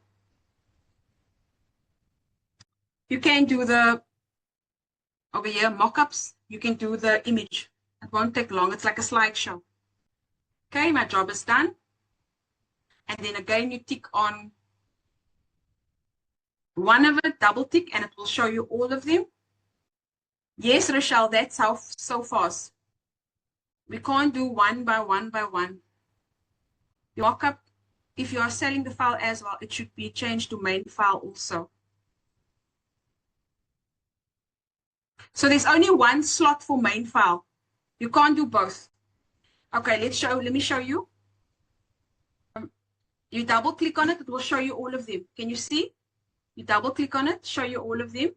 over here mockups. You can do the image. It won't take long. It's like a slideshow. Okay, my job is done. And then again, you tick on one of it, double tick, and it will show you all of them. Yes, Rochelle, that's how so fast. We can't do one by one by one. The mockup, if you are selling the file as well, it should be changed to main file also. So there's only one slot for main file. You can't do both. Okay, let me show you. You double click on it, it will show you all of them. Can you see? You double click on it, show you all of them.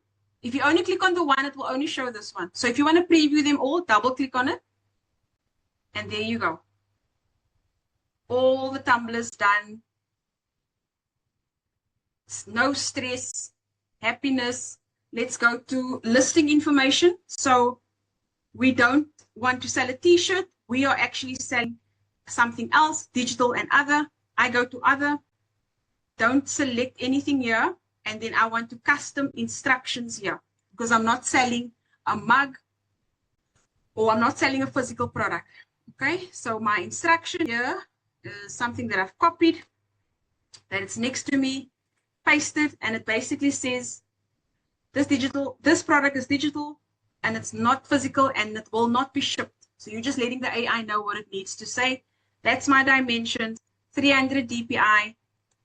If you only click on the one, it will only show this one. So if you want to preview them all, double click on it. And there you go. All the tumblers done. No stress, happiness. Let's go to listing information. So we don't want to sell a t-shirt. We are actually selling something else, digital and other. I go to other. Don't select anything here. And then I want to custom instructions here because I'm not selling a mug or I'm not selling a physical product. Okay, so my instruction here is something that I've copied, that it's next to me, pasted, and it basically says this product is digital and it's not physical and it will not be shipped. So you're just letting the AI know what it needs to say. That's my dimensions, 300 dpi,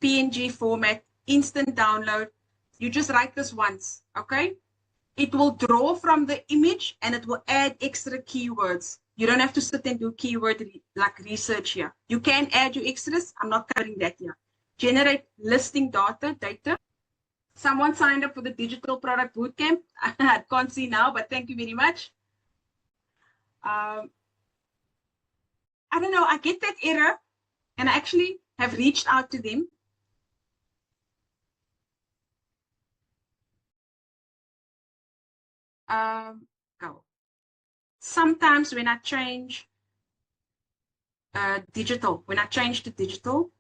PNG format, instant download. You just write this once, okay? It will draw from the image and it will add extra keywords. You don't have to sit and do keyword like research here. You can add your extras. I'm not covering that here. Generate listing data. Someone signed up for the digital product bootcamp. I can't see now, but thank you very much. I don't know. I get that error and I actually have reached out to them. Go. Sometimes when I change digital, when I change to digital,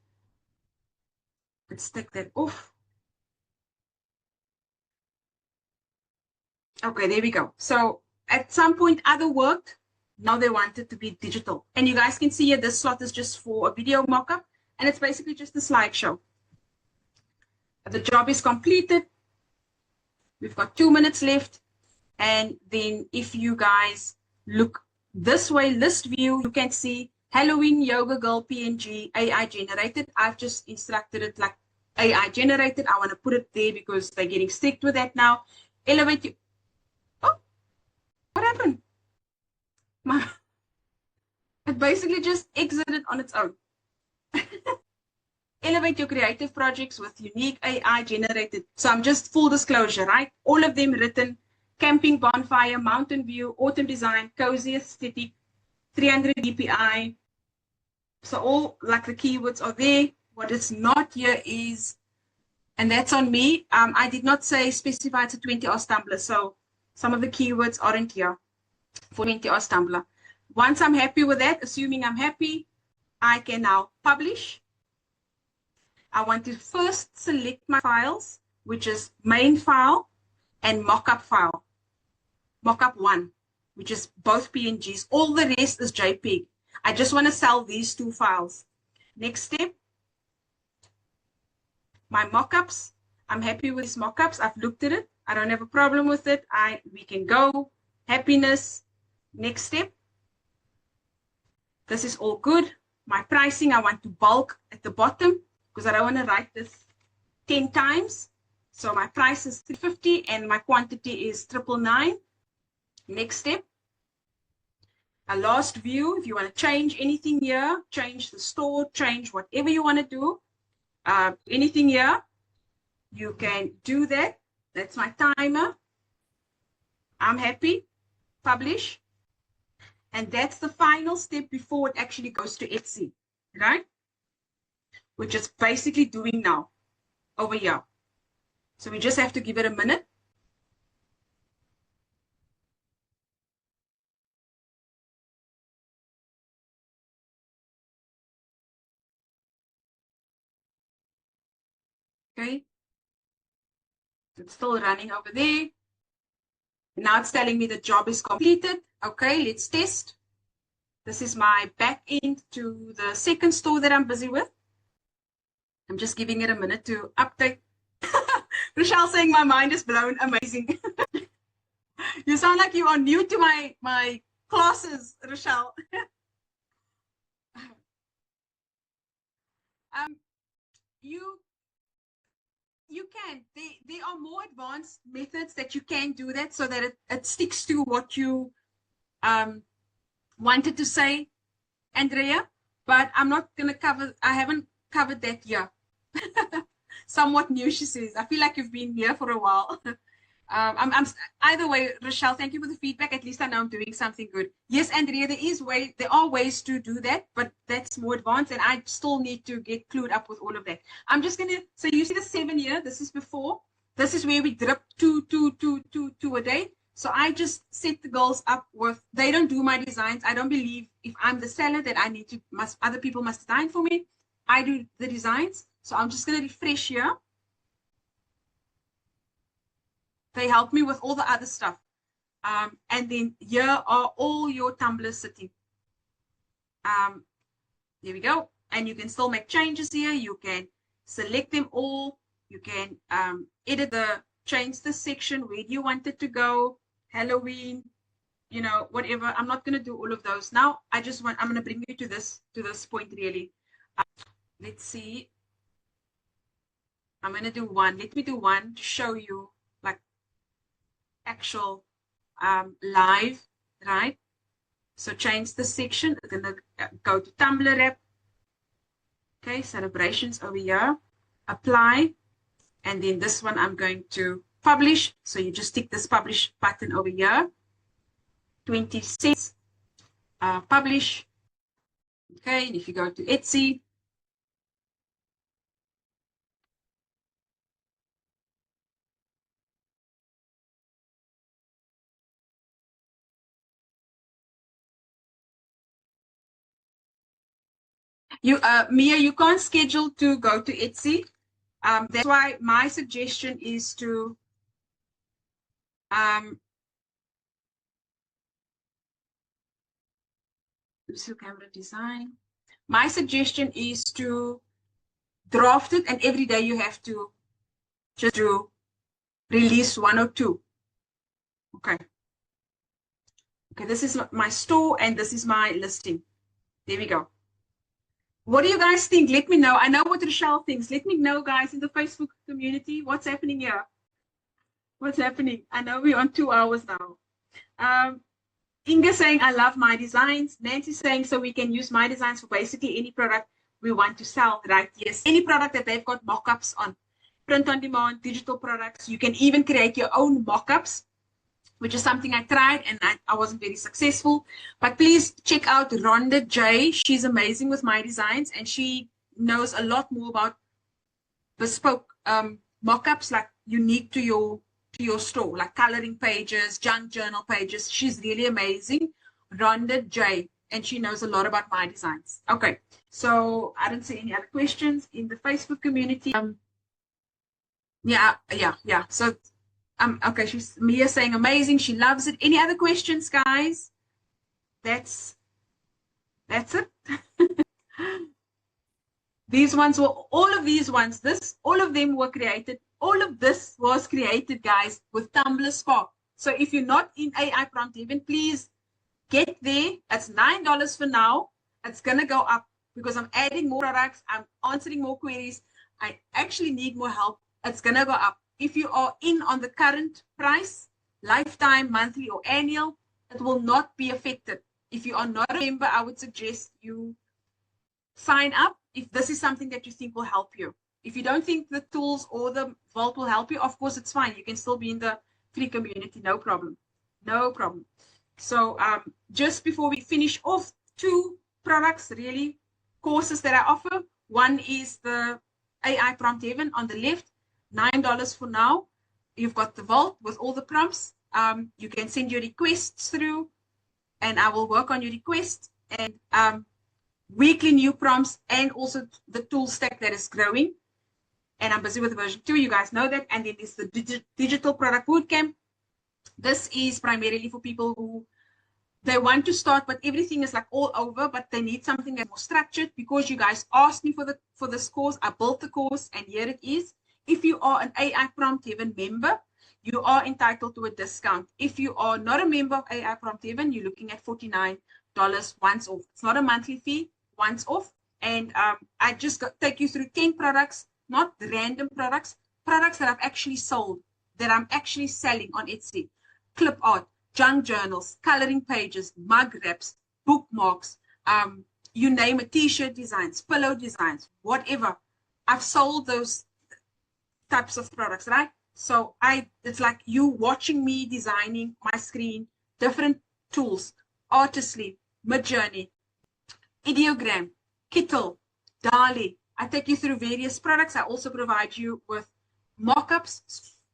let's take that off. Okay, there we go. So at some point other worked, now they want it to be digital. And you guys can see here, this slot is just for a video mockup, and it's basically just a slideshow. The job is completed. We've got 2 minutes left. And then if you guys look this way, list view, you can see Halloween Yoga Girl PNG AI generated. I've just instructed it like AI generated. I want to put it there because they're getting strict with that now. Elevate you. Oh, what happened? It basically just exited on its own. Elevate your creative projects with unique AI generated. So I'm just full disclosure, right? All of them written. Camping, bonfire, mountain view, autumn design, cozy aesthetic, 300 dpi. So all like the keywords are there. What is not here is, and that's on me. I did not say specify it's a 20 hours Tumblr. So some of the keywords aren't here for 20 hours Tumblr. Once I'm happy with that, assuming I'm happy, I can now publish. I want to first select my files, which is main file and mockup file. Mockup 1, which is both PNGs. All the rest is JPEG. I just want to sell these 2 files. Next step, my mockups. I'm happy with these mockups. I've looked at it. I don't have a problem with it. We can go. Happiness. Next step. This is all good. My pricing, I want to bulk at the bottom because I don't want to write this 10 times. So my price is $350 and my quantity is 999. Next step. A last view. If you want to change anything here, change the store, change whatever you want to do, anything here, You can do that. That's my timer. I'm happy. Publish. And that's the final step before it actually goes to Etsy, right? We're just basically doing now over here. So we just have to give it a minute. Okay. It's still running over there. Now it's telling me the job is completed. Okay, let's test. This is my back end to the second store that I'm busy with. I'm just giving it a minute to update. Rochelle saying my mind is blown. Amazing. You sound like you are new to my classes, Rochelle. um, you can. There are more advanced methods that you can do that so that it sticks to what you wanted to say, Andrea. But I'm not going to cover, I haven't covered that yet. Somewhat new, she says. I feel like you've been here for a while. I'm either way, Rochelle, thank you for the feedback. At least I know I'm doing something good. Yes, Andrea, there are ways to do that, but that's more advanced, and I still need to get clued up with all of that. I'm just gonna, so you see the 7 year, this is before. This is where we drip two a day. So I just set the goals up with, they don't do my designs. I don't believe if I'm the seller that I need to, other people must design for me. I do the designs. So I'm just gonna refresh here. They help me with all the other stuff. And then here are all your Tumblrs sitting. There we go. And you can still make changes here. You can select them all. You can edit change the section where you want it to go. Halloween, you know, whatever. I'm not going to do all of those now. I'm going to bring you to this point really. Let's see. I'm going to do one. Let me do one to show you like actual live, right? So change the section. I'm going to go to Tumblr app. Okay, celebrations over here. Apply. And then this one I'm going to publish. So you just tick this publish button over here. 20 cents. Publish. Okay, and if you go to Etsy, Mia, you can't schedule to go to Etsy. That's why my suggestion is to camera design. My suggestion is to draft it, and every day you have to just do release 1 or 2. Okay. Okay, this is my store and this is my listing. There we go. What do you guys think? Let me know. I know what Rochelle thinks. Let me know, guys, in the Facebook community. What's happening here? What's happening? I know we're on 2 hours now. Inga saying, I love MyDesigns. Nancy saying, so we can use MyDesigns for basically any product we want to sell, right? Yes, any product that they've got mockups on. Print on demand, digital products. You can even create your own mockups, which is something I tried and I wasn't very successful. But please check out Rhonda J. She's amazing with MyDesigns, and she knows a lot more about bespoke mockups, like unique to your store, like coloring pages, junk journal pages. She's really amazing. Rhonda J. And she knows a lot about MyDesigns. Okay, so I don't see any other questions in the Facebook community. Yeah. So okay, she's Mia saying amazing. She loves it. Any other questions, guys? That's it. These ones were all of these ones. All of them were created. All of this was created, guys, with Tumblr Spark. So if you're not in AI prompt even, please get there. It's $9 for now. It's gonna go up because I'm adding more products. I'm answering more queries. I actually need more help. It's gonna go up. If you are in on the current price, lifetime, monthly, or annual, it will not be affected. If you are not a member, I would suggest you sign up if this is something that you think will help you. If you don't think the tools or the vault will help you, of course, it's fine. You can still be in the free community. No problem. No problem. So just before we finish off, 2 products, really, courses that I offer. One is the AI Prompt Heaven on the left, $9 for now. You've got the vault with all the prompts. You can send your requests through, and I will work on your requests, and weekly new prompts, and also the tool stack that is growing. And I'm busy with version 2. You guys know that. And then there's the digital product bootcamp. This is primarily for people who they want to start, but everything is like all over, but they need something that's more structured. Because you guys asked me for this course, I built the course, and here it is. If you are an AI Prompt Heaven member, you are entitled to a discount. If you are not a member of AI Prompt Heaven, you're looking at $49 once off. It's not a monthly fee, once off. And I just take you through 10 products, not random products, products that I've actually sold, that I'm actually selling on Etsy. Clip art, junk journals, coloring pages, mug wraps, bookmarks, you name it, t-shirt designs, pillow designs, whatever. I've sold those types of products, right? So it's like you watching me designing my screen, different tools, Artistly, Midjourney, Ideogram, Kittle, Dali. I take you through various products. I also provide you with mockups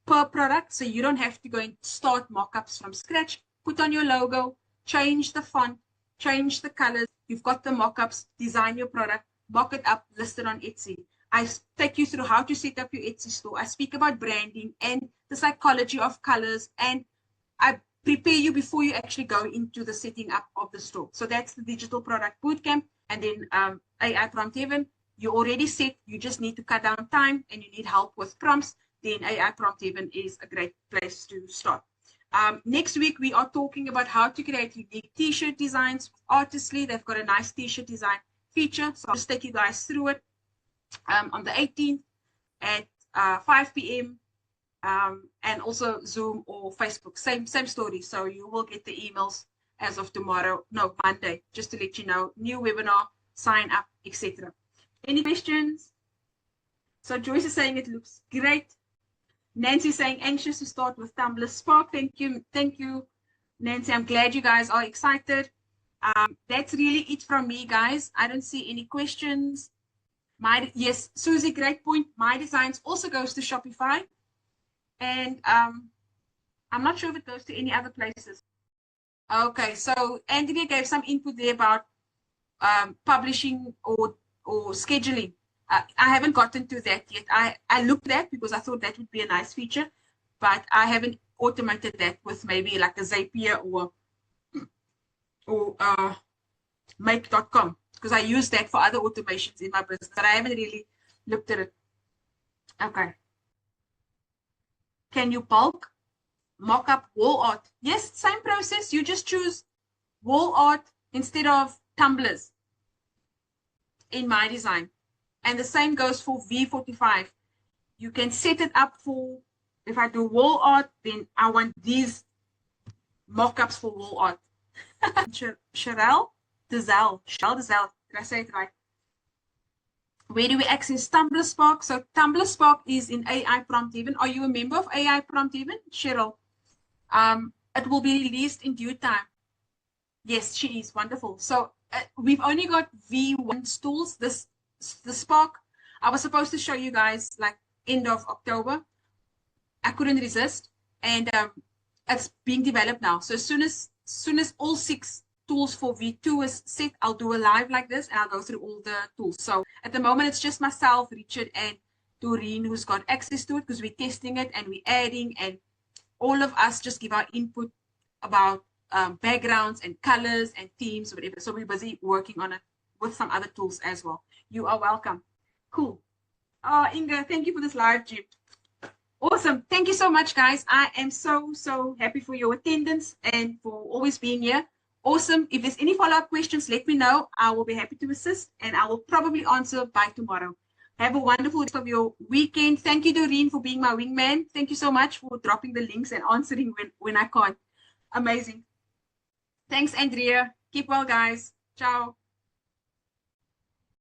per product, so you don't have to go and start mockups from scratch. Put on your logo, change the font, change the colors. You've got the mockups, design your product, mock it up, list it on Etsy. I take you through how to set up your Etsy store. I speak about branding and the psychology of colors, and I prepare you before you actually go into the setting up of the store. So that's the digital product bootcamp. And then AI Prompt Heaven, you're already set. You just need to cut down time and you need help with prompts. Then AI Prompt Heaven is a great place to start. Next week, we are talking about how to create unique t-shirt designs with Artistly. They've got a nice t-shirt design feature. So I'll just take you guys through it on the 18th at 5 p.m. And also Zoom or Facebook. Same story. So you will get the emails as of tomorrow. No, Monday, just to let you know. New webinar, sign up, etc. Any questions? So Joyce is saying it looks great. Nancy saying anxious to start with Tumblr Spark. Thank you, Nancy. I'm glad you guys are excited. That's really it from me, guys. I don't see any questions. Yes, Susie, great point. MyDesigns also goes to Shopify, and I'm not sure if it goes to any other places. Okay, so Andrea gave some input there about publishing or scheduling. I haven't gotten to that yet. I looked at that because I thought that would be a nice feature, but I haven't automated that with maybe like a Zapier or make.com, because I use that for other automations in my business, but I haven't really looked at it. Okay. Can you bulk mock up wall art? Yes, same process. You just choose wall art instead of tumblers in MyDesign. And the same goes for V45. You can set it up for, if I do wall art, then I want these mockups for wall art. Cheryl Dizelle, did I say it right? Where do we access Tumblr Spark? So Tumblr Spark is in AI Prompt Heaven. Are you a member of AI Prompt Heaven, Cheryl? It will be released in due time. Yes, she is. Wonderful. So we've only got V1 tools. The Spark, I was supposed to show you guys like end of October. I couldn't resist, and it's being developed now. So as soon as all 6 tools for V2 is set, I'll do a live like this, and I'll go through all the tools. So at the moment, it's just myself, Richard, and Doreen who's got access to it, because we're testing it and we're adding, and all of us just give our input about backgrounds and colors and themes, whatever. So we're busy working on it with some other tools as well. You are welcome. Cool. Inga, thank you for this live, Jim. Awesome. Thank you so much, guys. I am so happy for your attendance and for always being here. Awesome. If there's any follow-up questions, let me know. I will be happy to assist, and I will probably answer by tomorrow. Have a wonderful rest of your weekend. Thank you, Doreen, for being my wingman. Thank you so much for dropping the links and answering when I can't. Amazing. Thanks, Andrea. Keep well, guys. Ciao.